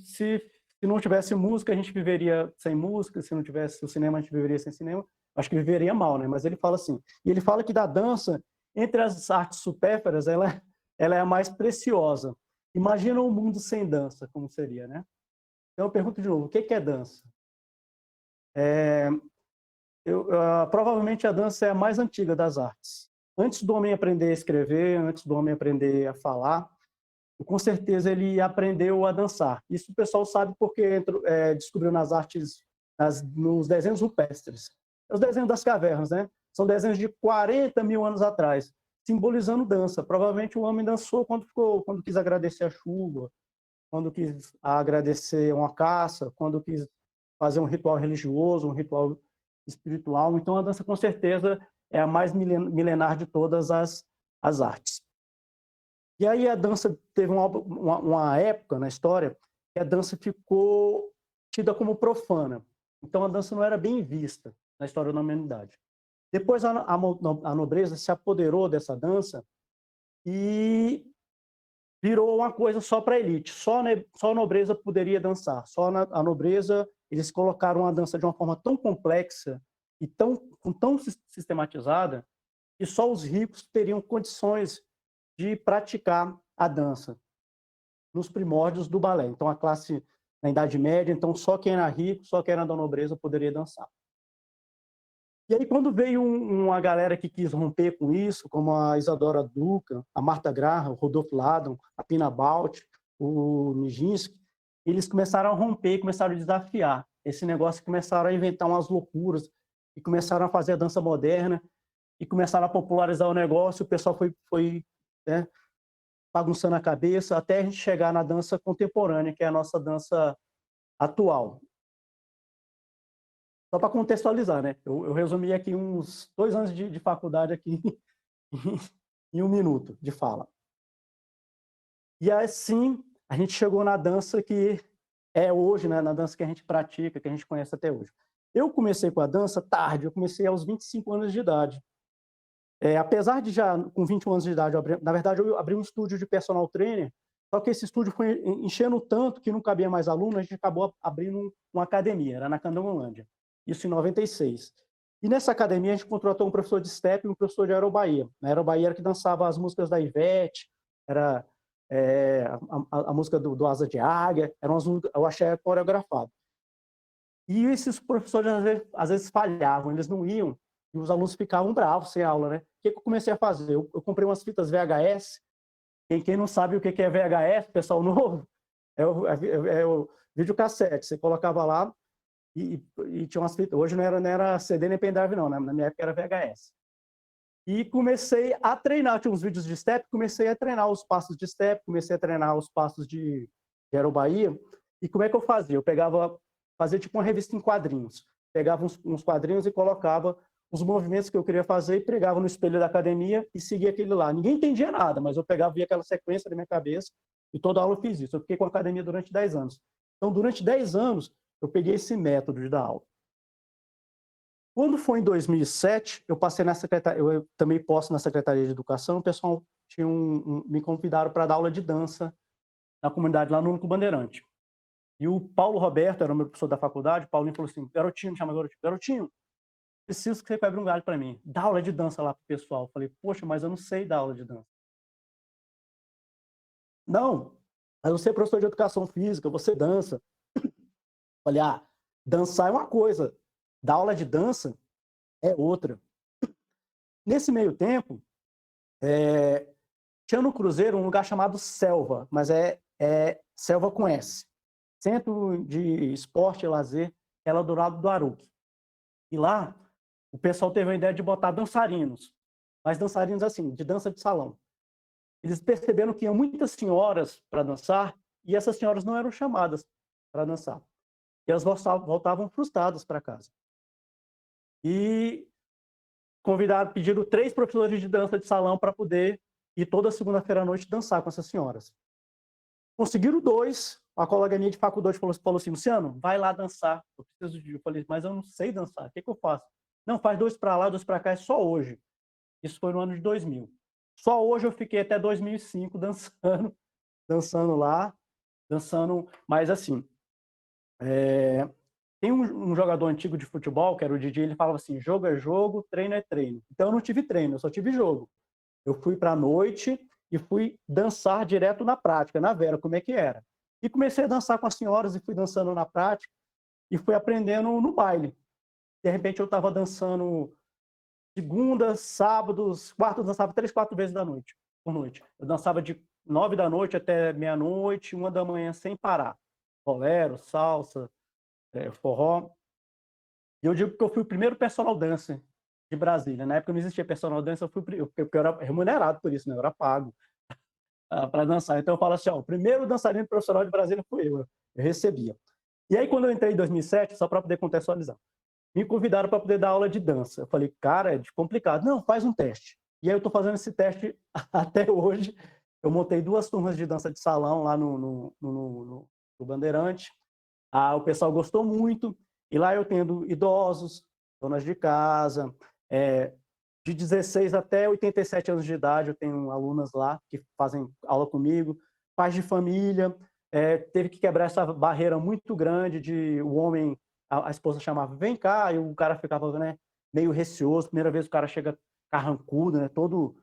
Se não tivesse música, a gente viveria sem música, se não tivesse o cinema, a gente viveria sem cinema, acho que viveria mal, né? Mas ele fala assim, e ele fala que da dança, entre as artes supérfluas, ela é a mais preciosa. Imagina um mundo sem dança, como seria, né? Então eu pergunto de novo, o que é dança? Provavelmente a dança é a mais antiga das artes. Antes do homem aprender a escrever, antes do homem aprender a falar, com certeza ele aprendeu a dançar. Isso o pessoal sabe porque descobriu nas artes, nos desenhos rupestres. Os desenhos das cavernas, né? São desenhos de 40 mil anos atrás, simbolizando dança. Provavelmente o homem dançou quando quis agradecer a chuva, quando quis agradecer uma caça, quando quis fazer um ritual religioso, um ritual espiritual. Então, a dança, com certeza, é a mais milenar de todas as artes. E aí a dança teve uma época na história que a dança ficou tida como profana. Então, a dança não era bem vista na história da humanidade. Depois, a nobreza se apoderou dessa dança e virou uma coisa só para a elite. Só a nobreza poderia dançar. Só a nobreza, eles colocaram a dança de uma forma tão complexa e tão sistematizada que só os ricos teriam condições de praticar a dança nos primórdios do balé. Então, a classe na Idade Média, então só quem era rico, só quem era da nobreza poderia dançar. E aí, quando veio uma galera que quis romper com isso, como a Isadora Duncan, a Martha Graham, o Rodolfo Ladon, a Pina Bausch, o Nijinsky, eles começaram a romper, começaram a desafiar esse negócio, começaram a inventar umas loucuras, e começaram a fazer a dança moderna, e começaram a popularizar o negócio, o pessoal foi né, bagunçando a cabeça, até a gente chegar na dança contemporânea, que é a nossa dança atual. Só para contextualizar, né? Eu resumi aqui uns 2 anos de faculdade aqui em 1 minuto de fala. E assim, a gente chegou na dança que é hoje, né? Na dança que a gente pratica, que a gente conhece até hoje. Eu comecei com a dança tarde, eu comecei aos 25 anos de idade. Apesar de já, com 21 anos de idade, na verdade, eu abri um estúdio de personal trainer, só que esse estúdio foi enchendo tanto que não cabia mais aluno, a gente acabou abrindo uma academia, era na Candangolândia. Isso em 96. E nessa academia a gente contratou um professor de step e um professor de aerobaía. Na aerobaía era que dançava as músicas da Ivete, era a música do Asa de Águia, era eu achei coreografado. E esses professores às vezes falhavam, eles não iam, e os alunos ficavam bravos sem aula, né? O que eu comecei a fazer? Eu comprei umas fitas VHS. Quem não sabe o que é VHS, pessoal novo, é o videocassete. Você colocava lá, e tinha umas fitas. Hoje não era CD nem pendrive, não, né? Na minha época era VHS. E comecei a treinar, tinha uns vídeos de step, comecei a treinar os passos de step, comecei a treinar os passos de aerobaía. E como é que eu fazia? Eu fazia tipo uma revista em quadrinhos. Pegava uns quadrinhos e colocava os movimentos que eu queria fazer e pregava no espelho da academia e seguia aquele lá. Ninguém entendia nada, mas eu pegava, via aquela sequência na minha cabeça e toda aula eu fiz isso. Eu fiquei com a academia durante 10 anos. Então, durante 10 anos, eu peguei esse método de dar aula. Quando foi em 2007, eu passei na secretaria, eu também posto na Secretaria de Educação, o pessoal me convidaram para dar aula de dança na comunidade lá no Único Bandeirante. E o Paulo Roberto, era o meu professor da faculdade, o Paulinho falou assim, garotinho, chama garotinho, preciso que você quebre um galho para mim, dá aula de dança lá pro pessoal. Eu falei, poxa, mas eu não sei dar aula de dança. Não, mas você é professor de educação física, você dança. Falei, dançar é uma coisa, dar aula de dança é outra. Nesse meio tempo, tinha no Cruzeiro um lugar chamado Selva, mas é Selva com S. Centro de Esporte e Lazer, ela do lado do Aruque. E lá, o pessoal teve a ideia de botar dançarinos, mas dançarinos assim, de dança de salão. Eles perceberam que iam muitas senhoras para dançar e essas senhoras não eram chamadas para dançar. E elas voltavam frustradas para casa. E pediram 3 professores de dança de salão para poder ir toda segunda-feira à noite dançar com essas senhoras. Conseguiram 2, a colega minha de faculdade falou assim, Luciano, vai lá dançar, eu preciso de... Eu falei, mas eu não sei dançar, o que eu faço? Não, faz 2 para lá, 2 para cá, é só hoje. Isso foi no ano de 2000. Só hoje eu fiquei até 2005 dançando lá, mas assim, tem um jogador antigo de futebol, que era o Didi, ele falava assim, jogo é jogo, treino é treino. Então eu não tive treino, eu só tive jogo. Eu fui para a noite e fui dançar direto na prática, na Vera, como é que era. E comecei a dançar com as senhoras e fui dançando na prática e fui aprendendo no baile. De repente eu estava dançando segundas, sábados, quartas, dançava 3, 4 vezes por noite. Eu dançava de 9 da noite até meia-noite, 1 da manhã sem parar. Bolero, salsa, forró. E eu digo que eu fui o primeiro personal dancer de Brasília. Na época não existia personal dancer, eu era remunerado por isso, né? Eu era pago para dançar. Então eu falo assim, o primeiro dançarino profissional de Brasília foi eu recebia. E aí quando eu entrei em 2007, só para poder contextualizar, me convidaram para poder dar aula de dança. Eu falei, cara, é complicado. Não, faz um teste. E aí eu estou fazendo esse teste até hoje. Eu montei 2 turmas de dança de salão lá no Bandeirante. O pessoal gostou muito. E lá eu tendo idosos, donas de casa, de 16 até 87 anos de idade, eu tenho alunas lá que fazem aula comigo, pais de família. Teve que quebrar essa barreira muito grande de o homem... A esposa chamava, vem cá, e o cara ficava, né, meio receoso. Primeira vez o cara chega carrancudo, né, todo...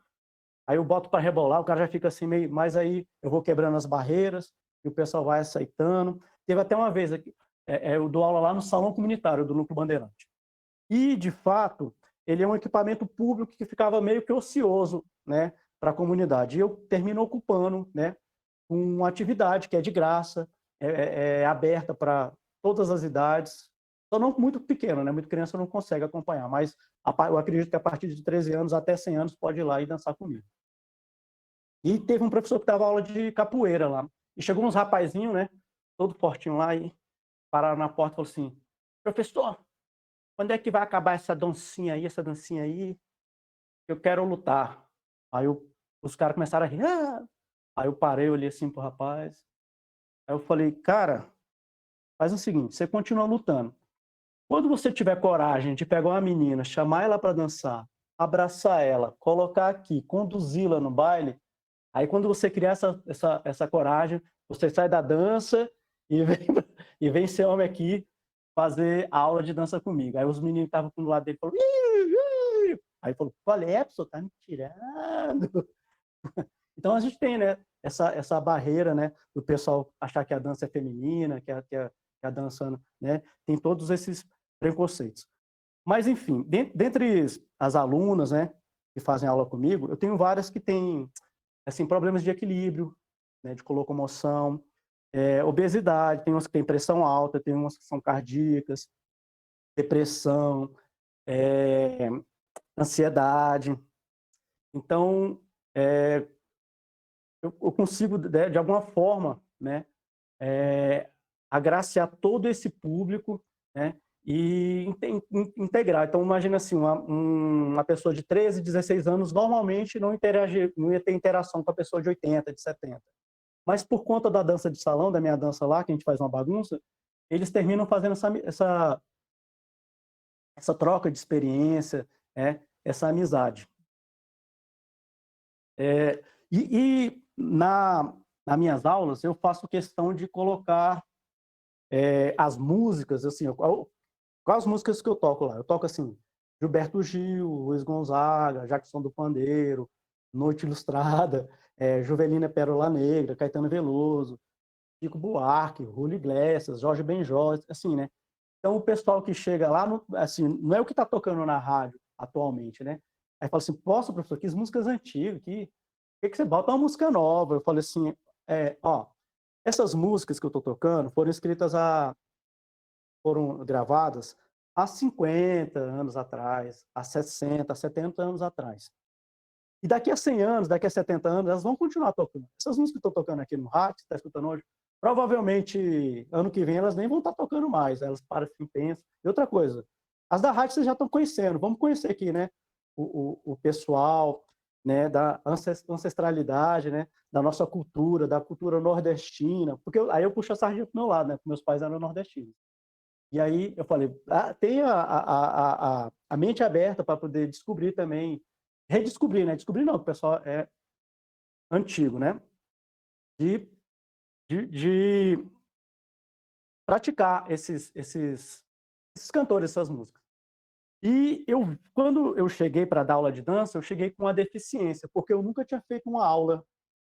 Aí eu boto para rebolar, o cara já fica assim meio... Mas aí eu vou quebrando as barreiras. e o pessoal vai aceitando. Teve até uma vez aqui, eu dou aula lá no Salão Comunitário do Núcleo Bandeirante. E, de fato, ele é um equipamento público que ficava meio que ocioso, né, para a comunidade. E eu termino ocupando, né, uma atividade que é de graça, é aberta para todas as idades, só não muito pequeno, né, muito criança não consegue acompanhar, mas eu acredito que a partir de 13 anos até 100 anos pode ir lá e dançar comigo. E teve um professor que dava aula de capoeira lá, e chegou uns rapazinhos, né, todo fortinho lá, e pararam na porta e falou assim: professor, quando é que vai acabar essa dancinha aí? Eu quero lutar. Aí os caras começaram a rir. Ah! Aí eu parei, olhei assim pro rapaz. Aí eu falei, cara, faz o seguinte, você continua lutando. Quando você tiver coragem de pegar uma menina, chamar ela para dançar, abraçar ela, colocar aqui, conduzi-la no baile, aí quando você criar essa coragem, você sai da dança e vem ser homem aqui fazer aula de dança comigo. Aí os meninos que estavam do lado dele falaram, aí falou, qual é, pessoal, tá me tirando. Então a gente tem, né, essa barreira, né, do pessoal achar que a dança é feminina, que a dança, né, tem todos esses preconceitos. Mas enfim, dentre as alunas, né, que fazem aula comigo, eu tenho várias que têm assim problemas de equilíbrio, né, de locomoção, obesidade, tem umas que têm pressão alta, tem umas que são cardíacas, depressão, ansiedade. Então, eu consigo, de alguma forma, né, agraciar todo esse público, né, e integrar. Então, imagina assim, uma pessoa de 13, 16 anos normalmente não ia ter interação com a pessoa de 80, de 70. Mas por conta da dança de salão, da minha dança lá, que a gente faz uma bagunça, eles terminam fazendo essa troca de experiência, essa amizade. Nas minhas aulas, eu faço questão de colocar as músicas, assim, quais músicas que eu toco lá? Eu toco, assim, Gilberto Gil, Luiz Gonzaga, Jackson do Pandeiro, Noite Ilustrada, Juvelina Pérola Negra, Caetano Veloso, Chico Buarque, Julio Iglesias, Jorge Benjó, assim, né? Então, o pessoal que chega lá, assim, não é o que está tocando na rádio atualmente, né? Aí fala assim, poxa, professor, que músicas antigas, por que você bota uma música nova? Eu falei assim, essas músicas que eu estou tocando foram gravadas há 50 anos atrás, há 60, 70 anos atrás. E daqui a 100 anos, daqui a 70 anos, elas vão continuar tocando. Essas músicas que estou tocando aqui no rádio, que você está escutando hoje, provavelmente, ano que vem, elas nem vão estar tocando mais, elas param assim, pensam. E outra coisa, as da rádio vocês já estão conhecendo, vamos conhecer aqui, né, o pessoal, né, da ancestralidade, né, da nossa cultura, da cultura nordestina, porque aí eu puxo a sardinha pro meu lado, né, porque meus pais eram nordestinos. E aí eu falei, tenha a mente aberta para poder descobrir também, redescobrir, né, descobrir não, o pessoal é antigo, né, de praticar esses cantores, essas músicas. E quando eu cheguei para dar aula de dança, eu cheguei com uma deficiência, porque eu nunca tinha feito uma aula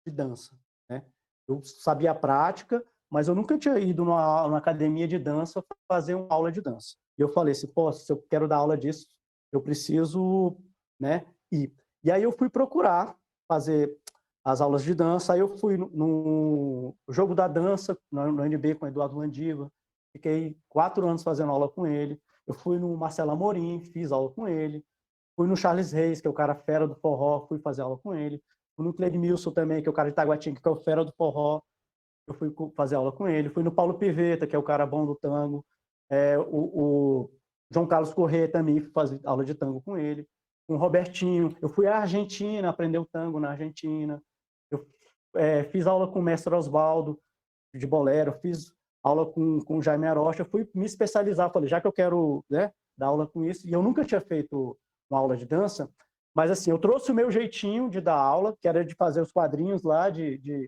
de dança, né? Eu sabia a prática, mas eu nunca tinha ido numa academia de dança fazer uma aula de dança. E eu falei assim, pô, se eu quero dar aula disso, eu preciso, né, ir. E aí eu fui procurar fazer as aulas de dança, aí eu fui no Jogo da Dança, no NB com o Eduardo Landiva, fiquei 4 anos fazendo aula com ele. Eu fui no Marcelo Amorim, fiz aula com ele. Fui no Charles Reis, que é o cara fera do forró, fui fazer aula com ele. Fui no Cleidmilson também, que é o cara de Taguatinga, que é o fera do forró. Eu fui fazer aula com ele. Fui no Paulo Piveta, que é o cara bom do tango. O João Carlos Corrêa também, fui fazer aula de tango com ele. Com o Robertinho. Eu fui à Argentina, aprender o tango na Argentina. Eu fiz aula com o mestre Osvaldo, de bolero. Fiz aula com o Jaime Arocha, fui me especializar, falei, já que eu quero, né, dar aula com isso, e eu nunca tinha feito uma aula de dança, mas assim, eu trouxe o meu jeitinho de dar aula, que era de fazer os quadrinhos lá,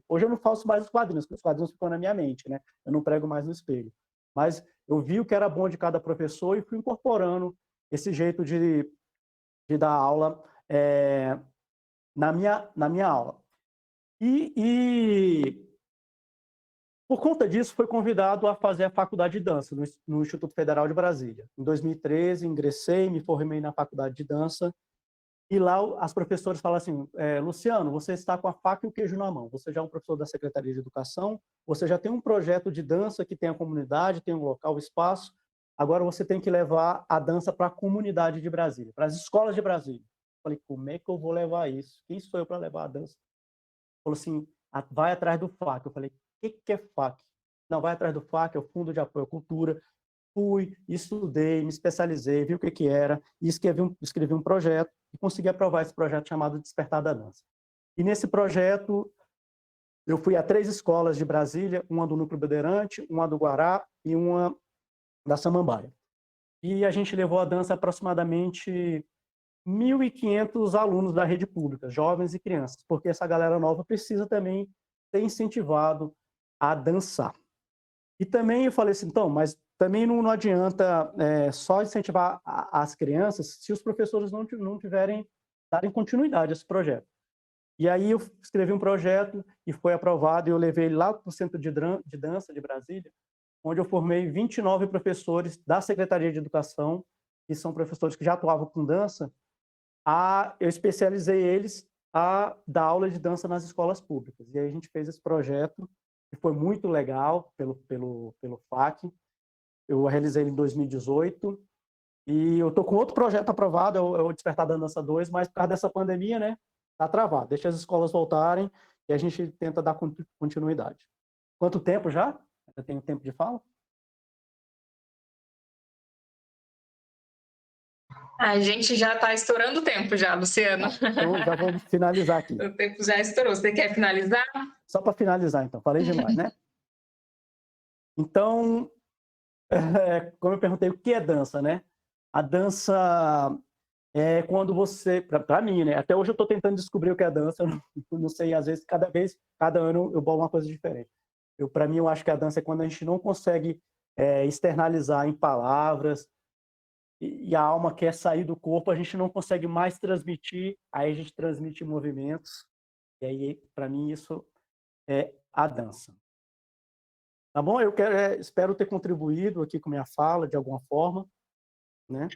hoje eu não faço mais os quadrinhos, porque os quadrinhos ficam na minha mente, né, eu não prego mais no espelho, mas eu vi o que era bom de cada professor e fui incorporando esse jeito de dar aula na minha aula. E Por conta disso, fui convidado a fazer a faculdade de dança no Instituto Federal de Brasília. Em 2013, ingressei, me formei na faculdade de dança, e lá as professoras falam assim, Luciano, você está com a faca e o queijo na mão, você já é um professor da Secretaria de Educação, você já tem um projeto de dança que tem a comunidade, tem um local, um espaço, agora você tem que levar a dança para a comunidade de Brasília, para as escolas de Brasília. Falei, como é que eu vou levar isso? Quem sou eu para levar a dança? Falou assim, vai atrás do FAC. Eu falei, o que é FAC? Não, vai atrás do FAC, é o Fundo de Apoio à Cultura. Fui, estudei, me especializei, vi o que era, e escrevi um projeto e consegui aprovar esse projeto chamado Despertar da Dança. E nesse projeto, eu fui a 3 escolas de Brasília, uma do Núcleo Bandeirante, uma do Guará e uma da Samambaia. E a gente levou a dança aproximadamente 1.500 alunos da rede pública, jovens e crianças, porque essa galera nova precisa também ser incentivado a dançar. E também eu falei assim, então, mas também não adianta só incentivar as crianças se os professores não darem continuidade a esse projeto. E aí eu escrevi um projeto e foi aprovado, e eu levei ele lá para o Centro de Dança de Brasília, onde eu formei 29 professores da Secretaria de Educação, que são professores que já atuavam com dança, eu especializei eles a dar aula de dança nas escolas públicas. E aí a gente fez esse projeto, que foi muito legal pelo FAC. Eu realizei ele em 2018. E eu estou com outro projeto aprovado, é o Despertar da Dança 2, mas por causa dessa pandemia, né, está travado. Deixa as escolas voltarem e a gente tenta dar continuidade. Quanto tempo já? Eu tenho tempo de fala? A gente já está estourando o tempo já, Luciano. Então já vamos finalizar aqui. O tempo já estourou. Você quer finalizar? Só para finalizar, então. Falei demais, né? Então, como eu perguntei, o que é dança, né? A dança é quando você... Para mim, né? Até hoje eu estou tentando descobrir o que é dança. Eu não sei, às vezes, cada ano eu bolo uma coisa diferente. Para mim, eu acho que a dança é quando a gente não consegue externalizar em palavras, e a alma quer sair do corpo, a gente não consegue mais transmitir, aí a gente transmite movimentos, e aí, para mim, isso é a dança. Tá bom? Eu espero ter contribuído aqui com minha fala, de alguma forma, né?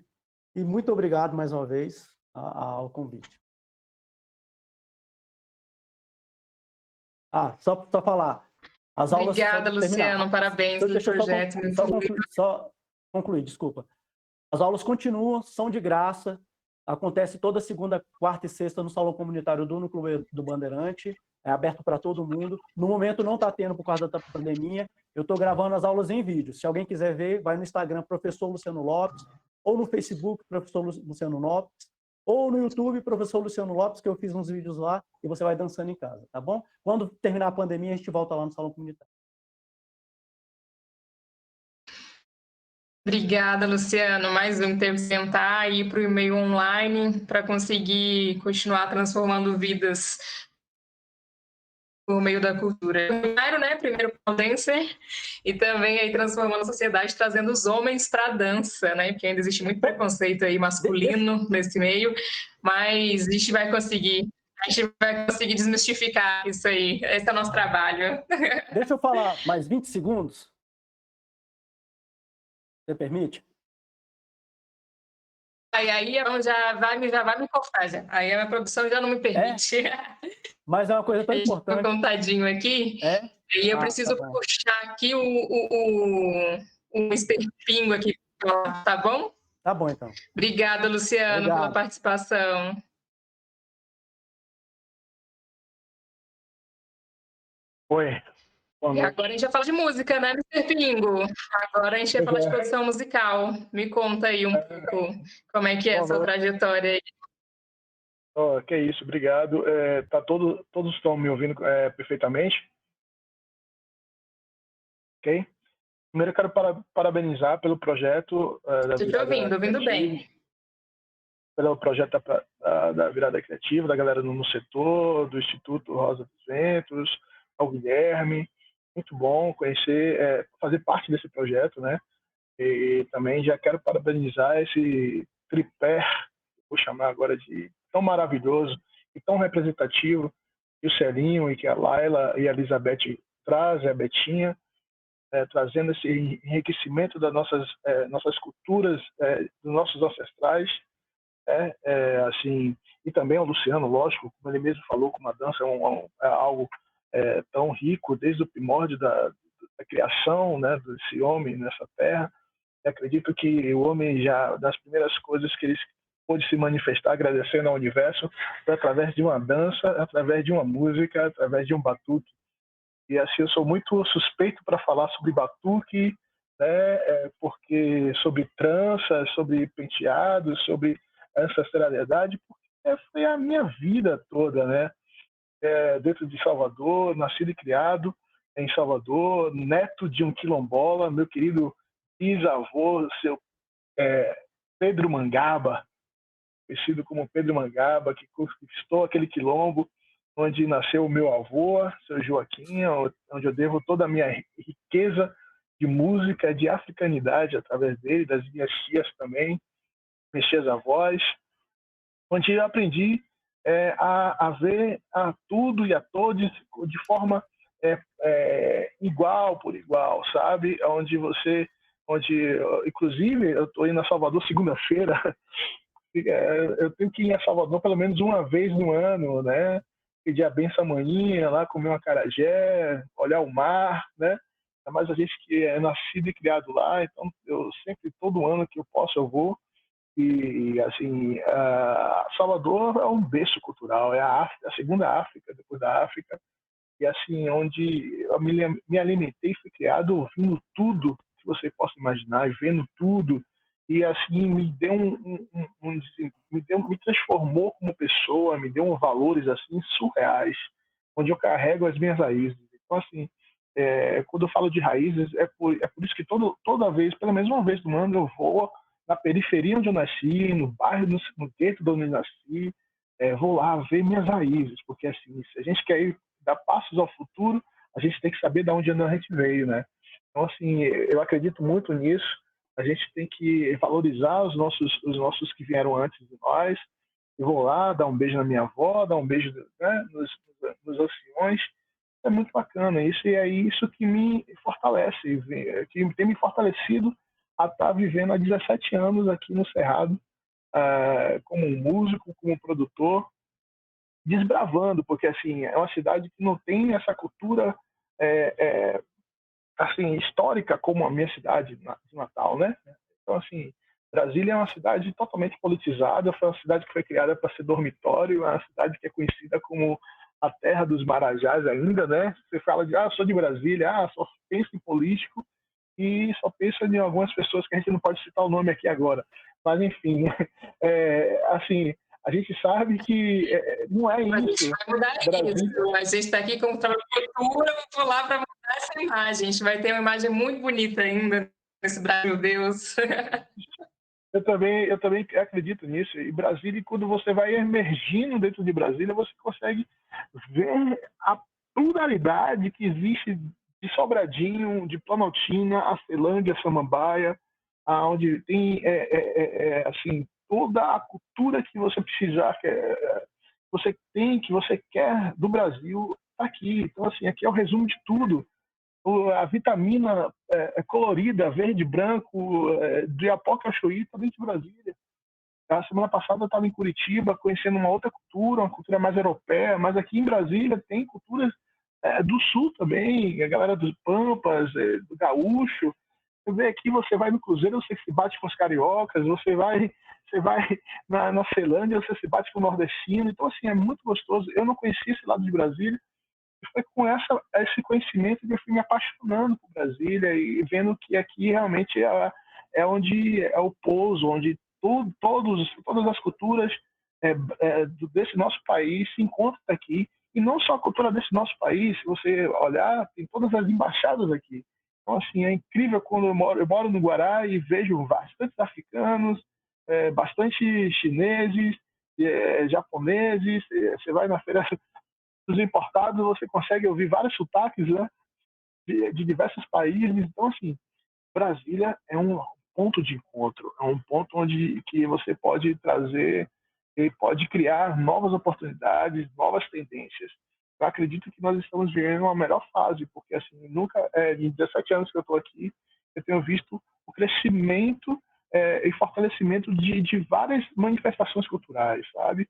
E muito obrigado, mais uma vez, ao convite. Só falar. As aulas... Obrigada, Luciano. Parabéns pelo projeto. Só concluir, desculpa. As aulas continuam, são de graça, acontece toda segunda, quarta e sexta no Salão Comunitário do Núcleo do Bandeirante, é aberto para todo mundo. No momento não está tendo por causa da pandemia, eu estou gravando as aulas em vídeo. Se alguém quiser ver, vai no Instagram, Professor Luciano Lopes, ou no Facebook, Professor Luciano Lopes, ou no YouTube, Professor Luciano Lopes, que eu fiz uns vídeos lá, e você vai dançando em casa, tá bom? Quando terminar a pandemia, a gente volta lá no Salão Comunitário. Obrigada, Luciano. Mais um tempo de tentar ir para o e-mail online para conseguir continuar transformando vidas por meio da cultura. Primeiro para o dancer, e também aí transformando a sociedade, trazendo os homens para a dança, né? Porque ainda existe muito preconceito aí masculino nesse meio, mas a gente vai conseguir desmistificar isso aí. Esse é o nosso trabalho. Deixa eu falar mais 20 segundos. Você permite? Aí já vai me cortar, já. Aí a minha produção já não me permite. Mas é uma coisa tão importante. Estou contadinho aqui. E eu preciso puxar aqui o Mr. Pingo aqui, tá bom? Tá bom, então. Obrigada, Luciano, pela participação. Oi. E agora a gente vai falar de música, né, Mr. Pingo? Agora a gente vai falar de produção musical. Me conta aí um pouco como é que é a sua trajetória aí. Que é isso, obrigado. Todos estão me ouvindo perfeitamente? Ok? Primeiro eu quero parabenizar pelo projeto... Estou ouvindo bem. Pelo projeto da Virada Criativa, da galera no setor, do Instituto Rosa dos Ventos, ao Guilherme. Muito bom conhecer, fazer parte desse projeto, né? E também já quero parabenizar esse tripé, vou chamar agora de tão maravilhoso e tão representativo, que o Celinho e que a Laila e a Elizabeth traz, é a Betinha, trazendo esse enriquecimento das nossas culturas, dos nossos ancestrais, assim, e também o Luciano, lógico, como ele mesmo falou, como a dança é algo tão rico desde o primórdio da criação, né, desse homem nessa terra. Eu acredito que o homem já, das primeiras coisas que ele pôde se manifestar agradecendo ao universo foi através de uma dança, através de uma música, através de um batuque. E assim, eu sou muito suspeito para falar sobre batuque, né, porque sobre tranças, sobre penteados, sobre ancestralidade, porque foi a minha vida toda, né? Dentro de Salvador, nascido e criado em Salvador, neto de um quilombola, meu querido bisavô, seu Pedro Mangaba, conhecido como Pedro Mangaba, que conquistou aquele quilombo onde nasceu o meu avô, seu Joaquim, onde eu devo toda a minha riqueza de música, de africanidade através dele, das minhas tias também, minhas tias avós, onde eu aprendi a ver a tudo e a todos de forma igual por igual, sabe? Onde inclusive, eu estou indo a Salvador segunda-feira, eu tenho que ir a Salvador pelo menos uma vez no ano, né? Pedir a benção amanhã, lá comer um acarajé, olhar o mar, né? Mas a gente que é nascido e criado lá, então eu sempre, todo ano que eu posso, eu vou. E assim, Salvador é um berço cultural, é a segunda África, depois da África, e assim, onde eu me alimentei, fui criado ouvindo tudo que você possa imaginar, vendo tudo, e assim me deu me transformou como pessoa, me deu valores assim surreais, onde eu carrego as minhas raízes. Então assim, quando eu falo de raízes, é por isso que toda vez, pelo menos uma vez no ano, eu vou na periferia onde eu nasci, no bairro, no gueto de onde eu nasci, vou lá ver minhas raízes, porque assim, se a gente quer ir dar passos ao futuro, a gente tem que saber de onde a gente veio, né? Então, assim, eu acredito muito nisso. A gente tem que valorizar os nossos que vieram antes de nós. Eu vou lá, dar um beijo na minha avó, dar um beijo, né, nos anciões. É muito bacana isso, e é isso que me fortalece, que tem me fortalecido a estar vivendo há 17 anos aqui no Cerrado, como um músico, como produtor, desbravando, porque assim é uma cidade que não tem essa cultura assim histórica como a minha cidade de Natal, né? Então assim, Brasília é uma cidade totalmente politizada, foi uma cidade que foi criada para ser dormitório, é uma cidade que é conhecida como a terra dos marajás ainda, né? Você fala de, eu sou de Brasília, só pensa em político e só pensa em algumas pessoas que a gente não pode citar o nome aqui agora. Mas, enfim, assim, a gente sabe que não é isso. A gente vai mudar isso. A gente está aqui com o cultura, vou lá para mudar essa imagem. A gente vai ter uma imagem muito bonita ainda nesse Brasil, Deus. Eu também acredito nisso. E Brasília, quando você vai emergindo dentro de Brasília, você consegue ver a pluralidade que existe de Sobradinho, de Planaltina, Acelândia, Samambaia, onde tem assim toda a cultura que você precisar, que você tem, que você quer do Brasil, está aqui. Então assim, aqui é o resumo de tudo. A vitamina colorida, verde, branco, de Apocachuí, está dentro de Brasília. A semana passada eu estava em Curitiba, conhecendo uma outra cultura, uma cultura mais europeia, mas aqui em Brasília tem culturas do Sul também, a galera dos Pampas, do Gaúcho. Você vê aqui, você vai no Cruzeiro, você se bate com os cariocas, você vai na Ceilândia, você se bate com o nordestino. Então, assim, é muito gostoso. Eu não conhecia esse lado de Brasília, e foi com esse conhecimento que eu fui me apaixonando por Brasília e vendo que aqui realmente é onde é o pouso, onde todas as culturas desse nosso país se encontram aqui. E não só a cultura desse nosso país, se você olhar, tem todas as embaixadas aqui. Então, assim, é incrível quando eu moro no Guará e vejo bastantes africanos, bastante chineses, japoneses. Você vai na feira dos importados, você consegue ouvir vários sotaques, né, de diversos países. Então, assim, Brasília é um ponto de encontro, é um ponto onde que você pode trazer e pode criar novas oportunidades, novas tendências. eu acredito que nós estamos vivendo uma melhor fase, porque assim, nunca, em 17 anos que eu estou aqui, eu tenho visto o crescimento e fortalecimento de várias manifestações culturais, sabe?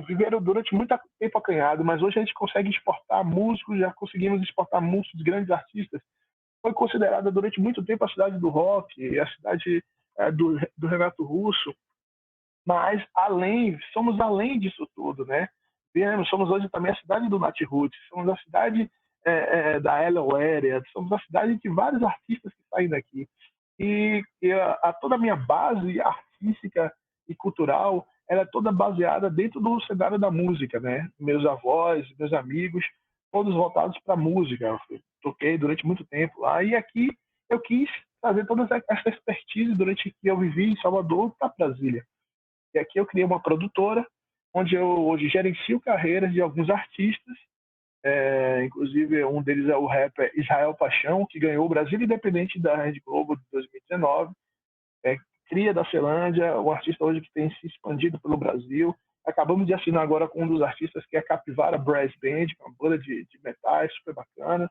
Viveram durante muito tempo acanhado, mas hoje a gente consegue exportar músicos, já conseguimos exportar músicos, grandes artistas. Foi considerada durante muito tempo a cidade do rock, a cidade do Renato Russo, mas somos além disso tudo, né? Somos hoje também a cidade do Nat Roots, somos a cidade da Ella Warea, somos a cidade de vários artistas que saem daqui. E toda a minha base artística e cultural, ela é toda baseada dentro do cenário da música, né? Meus avós, meus amigos, todos voltados para a música. Eu toquei durante muito tempo lá, e aqui eu quis trazer toda essa expertise durante que eu vivi em Salvador para Brasília. E aqui eu criei uma produtora, onde eu hoje gerencio carreiras de alguns artistas, inclusive um deles é o rapper Israel Paixão, que ganhou o Brasil Independente da Rede Globo de 2019, cria da Celândia, um artista hoje que tem se expandido pelo Brasil. Acabamos de assinar agora com um dos artistas, que é a Capivara Brass Band, uma banda de metais super bacana.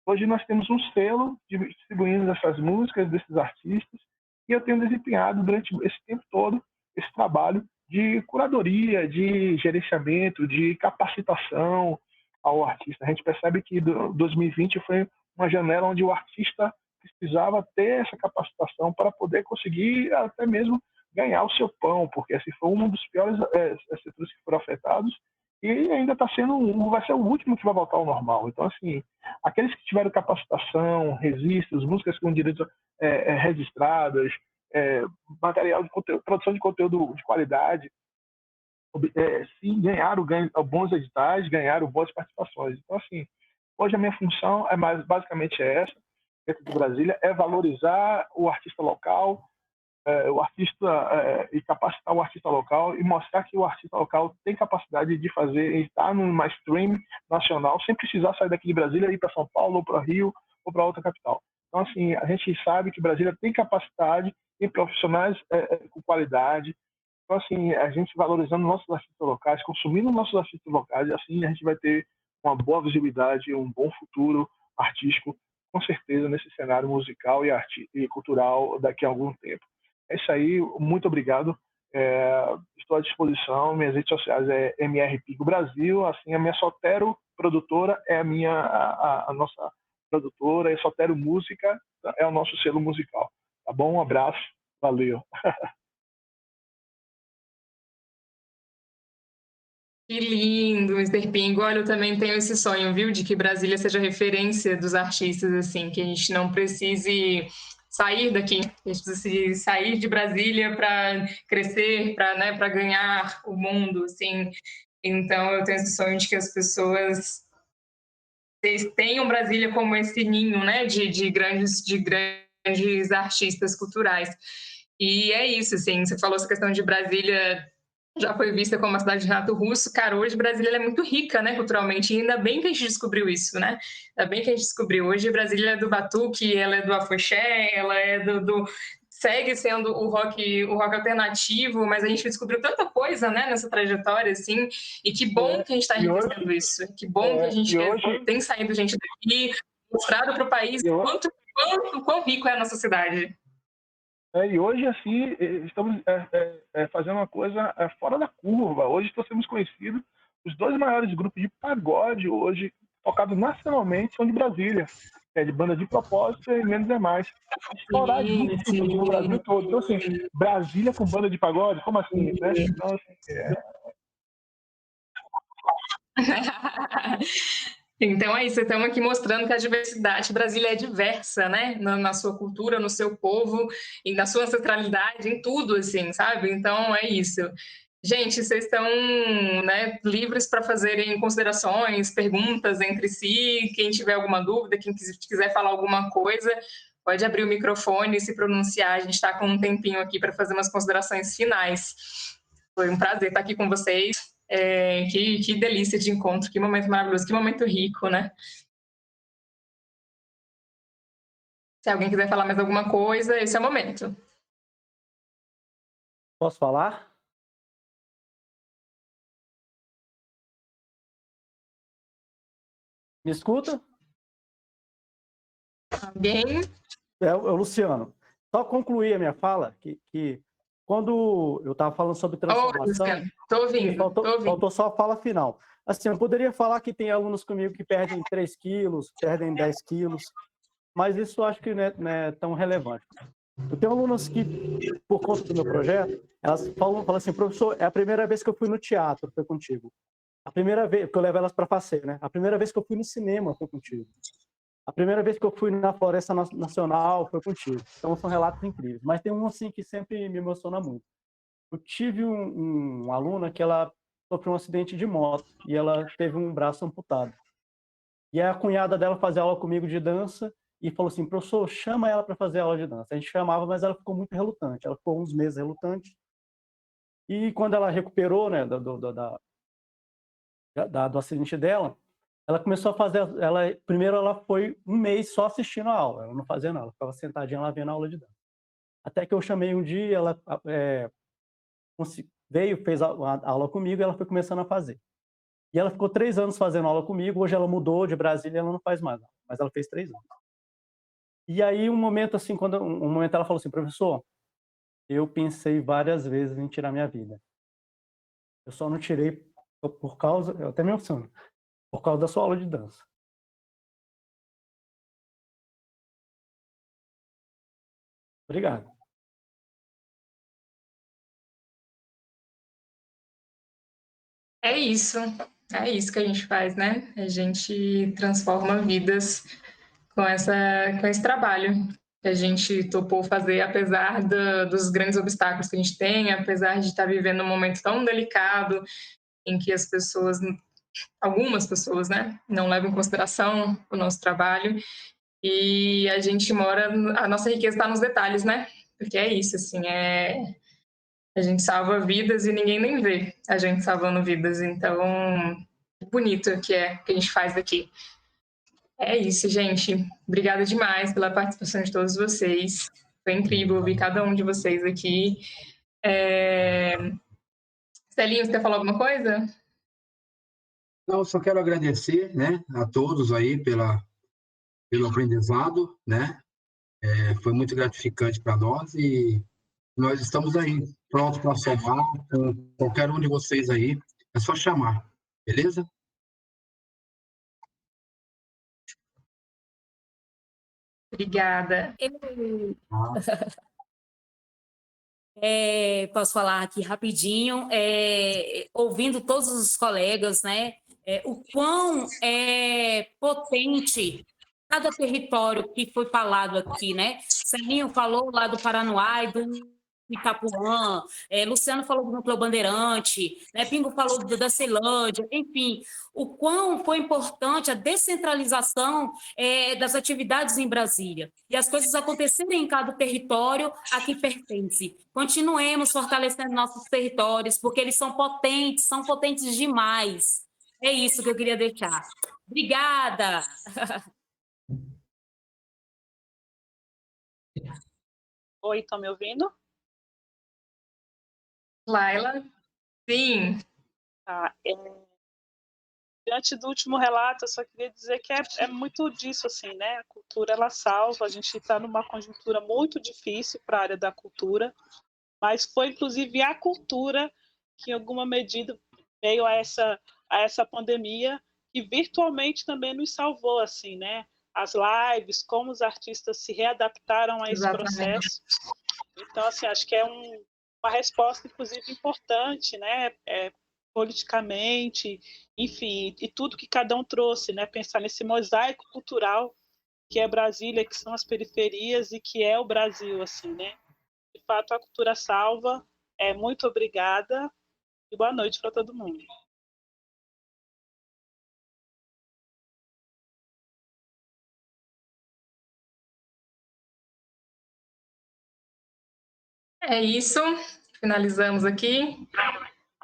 Hoje nós temos um selo distribuindo essas músicas desses artistas, e eu tenho desempenhado durante esse tempo todo esse trabalho de curadoria, de gerenciamento, de capacitação ao artista. A gente percebe que 2020 foi uma janela onde o artista precisava ter essa capacitação para poder conseguir até mesmo ganhar o seu pão, porque assim, foi um dos piores setores que foram afetados, e ainda vai ser o último que vai voltar ao normal. Então, assim, aqueles que tiveram capacitação, registros, músicas com direitos registradas, material de conteúdo, produção de conteúdo de qualidade, sim, ganharam bons editais, ganharam boas participações. Então, assim, hoje a minha função basicamente essa, dentro de Brasília, é valorizar o artista local, e capacitar o artista local e mostrar que o artista local tem capacidade de estar numa stream nacional sem precisar sair daqui de Brasília e ir para São Paulo, ou para Rio, ou para outra capital. Então, assim, a gente sabe que Brasília tem capacidade, tem profissionais com qualidade. Então, assim, a gente valorizando nossos artistas locais, consumindo nossos artistas locais, assim a gente vai ter uma boa visibilidade, um bom futuro artístico, com certeza, nesse cenário musical e cultural daqui a algum tempo. É isso aí, muito obrigado. Estou à disposição. Minhas redes sociais é MR Pico Brasil. Assim, a minha Sotero produtora é a nossa produtora, e Sotero Música é o nosso selo musical. Tá bom? Um abraço, valeu. Que lindo, Mr. Pingo. Olha, eu também tenho esse sonho, viu, de que Brasília seja referência dos artistas, assim, que a gente não precise sair daqui, a gente precisa sair de Brasília para crescer, para ganhar o mundo, assim. Então, eu tenho esse sonho de que as pessoas tenham Brasília como esse ninho, né, de grandes artistas culturais. E é isso, assim, você falou essa questão de Brasília já foi vista como uma cidade de Renato Russo. Cara, hoje Brasília é muito rica, né, culturalmente, e ainda bem que a gente descobriu isso, né? Ainda bem que a gente descobriu. Hoje Brasília é do batuque, ela é do afoxé, ela é segue sendo o rock alternativo, mas a gente descobriu tanta coisa, né, nessa trajetória, assim, e que bom que a gente está enriquecendo isso, que bom que a gente tem saído gente daqui, mostrado para o país quão rico é a nossa cidade. E hoje, assim, estamos fazendo uma coisa fora da curva. Hoje nós temos conhecido os dois maiores grupos de pagode hoje, tocados nacionalmente, são de Brasília. De banda de propósito e menos é mais. Estouradíssimo no Brasil todo. Então, assim, Brasília com banda de pagode? Como assim? Né? Então, assim, Então é isso, estamos aqui mostrando que a diversidade Brasília é diversa, né? Na sua cultura, no seu povo, e na sua ancestralidade, em tudo, assim, sabe? Então é isso. Gente, vocês estão, né, livres para fazerem considerações, perguntas entre si. Quem tiver alguma dúvida, quem quiser falar alguma coisa, pode abrir o microfone e se pronunciar. A gente está com um tempinho aqui para fazer umas considerações finais. Foi um prazer estar aqui com vocês. Que delícia de encontro, que momento maravilhoso, que momento rico, né? Se alguém quiser falar mais alguma coisa, esse é o momento. Posso falar? Me escuta? Alguém? É o Luciano. Só concluir a minha fala, que quando eu estava falando sobre transformação, estou ouvindo. Faltou só a fala final. Assim, eu poderia falar que tem alunos comigo que perdem 3 quilos, perdem 10 quilos, mas isso eu acho que não é tão relevante. Eu tenho alunos que, por conta do meu projeto, elas falam assim, professor, é a primeira vez que eu fui no teatro, foi contigo. A primeira vez que eu levo elas para passeio, né? A primeira vez que eu fui no cinema, foi contigo. A primeira vez que eu fui na Floresta Nacional, foi contigo. Então, são relatos incríveis. Mas tem um, assim, que sempre me emociona muito. Eu tive uma aluna que ela sofreu um acidente de moto e ela teve um braço amputado. E a cunhada dela fazia aula comigo de dança e falou assim, professor, chama ela para fazer aula de dança. A gente chamava, mas ela ficou muito relutante. Ela ficou uns meses relutante. E quando ela recuperou, né, do acidente dela, ela começou a fazer... Primeiro, ela foi um mês só assistindo a aula. Ela não fazia nada. Ela ficava sentadinha lá vendo a aula de dança. Até que eu chamei um dia, ela veio, fez a aula comigo e ela foi começando a fazer. E ela ficou 3 anos fazendo aula comigo. Hoje ela mudou de Brasília e ela não faz mais, mas ela fez 3 anos. E aí, um momento ela falou assim, professor, eu pensei várias vezes em tirar minha vida. Eu só não tirei por causa, eu até me emociono, por causa da sua aula de dança. Obrigado. É isso que a gente faz, né? A gente transforma vidas com esse trabalho que a gente topou fazer, apesar dos grandes obstáculos que a gente tem, apesar de estar vivendo um momento tão delicado em que algumas pessoas, né, não levam em consideração o nosso trabalho, e a nossa riqueza está nos detalhes, né? Porque é isso, assim, a gente salva vidas e ninguém nem vê a gente salvando vidas, então, bonito que a gente faz aqui. É isso, gente. Obrigada demais pela participação de todos vocês. Foi incrível ouvir cada um de vocês aqui. Celinho, você quer falar alguma coisa? Não, só quero agradecer, né, a todos aí pelo aprendizado, né? Foi muito gratificante para nós e nós estamos aí prontos para somar com qualquer um de vocês aí. É só chamar, beleza? Obrigada. Posso falar aqui rapidinho, ouvindo todos os colegas, né? O quão potente cada território que foi falado aqui, né? Serginho falou lá do Paranoá e do Itapuã, Luciano falou do Núcleo Bandeirante, né? Pingo falou da Ceilândia, enfim, o quão foi importante a descentralização das atividades em Brasília e as coisas acontecerem em cada território a que pertence. Continuemos fortalecendo nossos territórios, porque eles são potentes demais. É isso que eu queria deixar. Obrigada! Oi, estão me ouvindo? Laila? Sim. Tá. Diante do último relato, eu só queria dizer que é muito disso, assim, né? A cultura, ela salva. A gente está numa conjuntura muito difícil para a área da cultura, mas foi, inclusive, a cultura que, em alguma medida, veio a essa pandemia e virtualmente também nos salvou, assim, né? As lives, como os artistas se readaptaram a esse Exatamente. processo. Então, assim, acho que é uma resposta, inclusive, importante, né? Politicamente, enfim, e tudo que cada um trouxe, né? Pensar nesse mosaico cultural que é Brasília, que são as periferias e que é o Brasil, assim, né? De fato, a cultura salva. Muito obrigada e boa noite para todo mundo. É isso. Finalizamos aqui.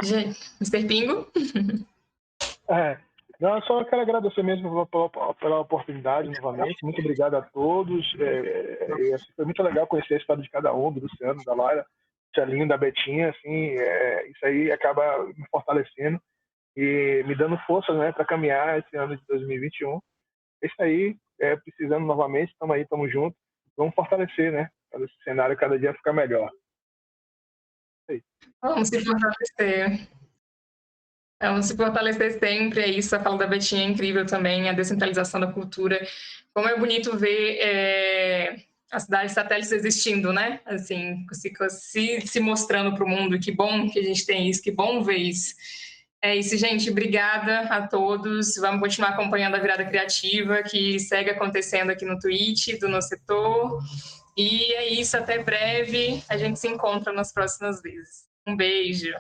Mr. Pingo? Não, eu só quero agradecer mesmo pela oportunidade novamente. Muito obrigado a todos. Foi muito legal conhecer a história de cada um, do Luciano, da Laila, do Celinho, da Betinha. Assim, isso aí acaba me fortalecendo. e me dando força, né, para caminhar esse ano de 2021. Isso aí, precisando novamente, estamos aí, estamos juntos. Vamos fortalecer, né, para esse cenário cada dia ficar melhor. Vamos se fortalecer. Vamos se fortalecer sempre, é isso, a fala da Betinha é incrível também, a descentralização da cultura. Como é bonito ver as cidades satélites existindo, né? Assim, se mostrando para o mundo, que bom que a gente tem isso, que bom ver isso. É isso, gente, obrigada a todos, vamos continuar acompanhando a Virada Criativa, que segue acontecendo aqui no Twitch, do No Setor, e é isso, até breve, a gente se encontra nas próximas vezes. Um beijo.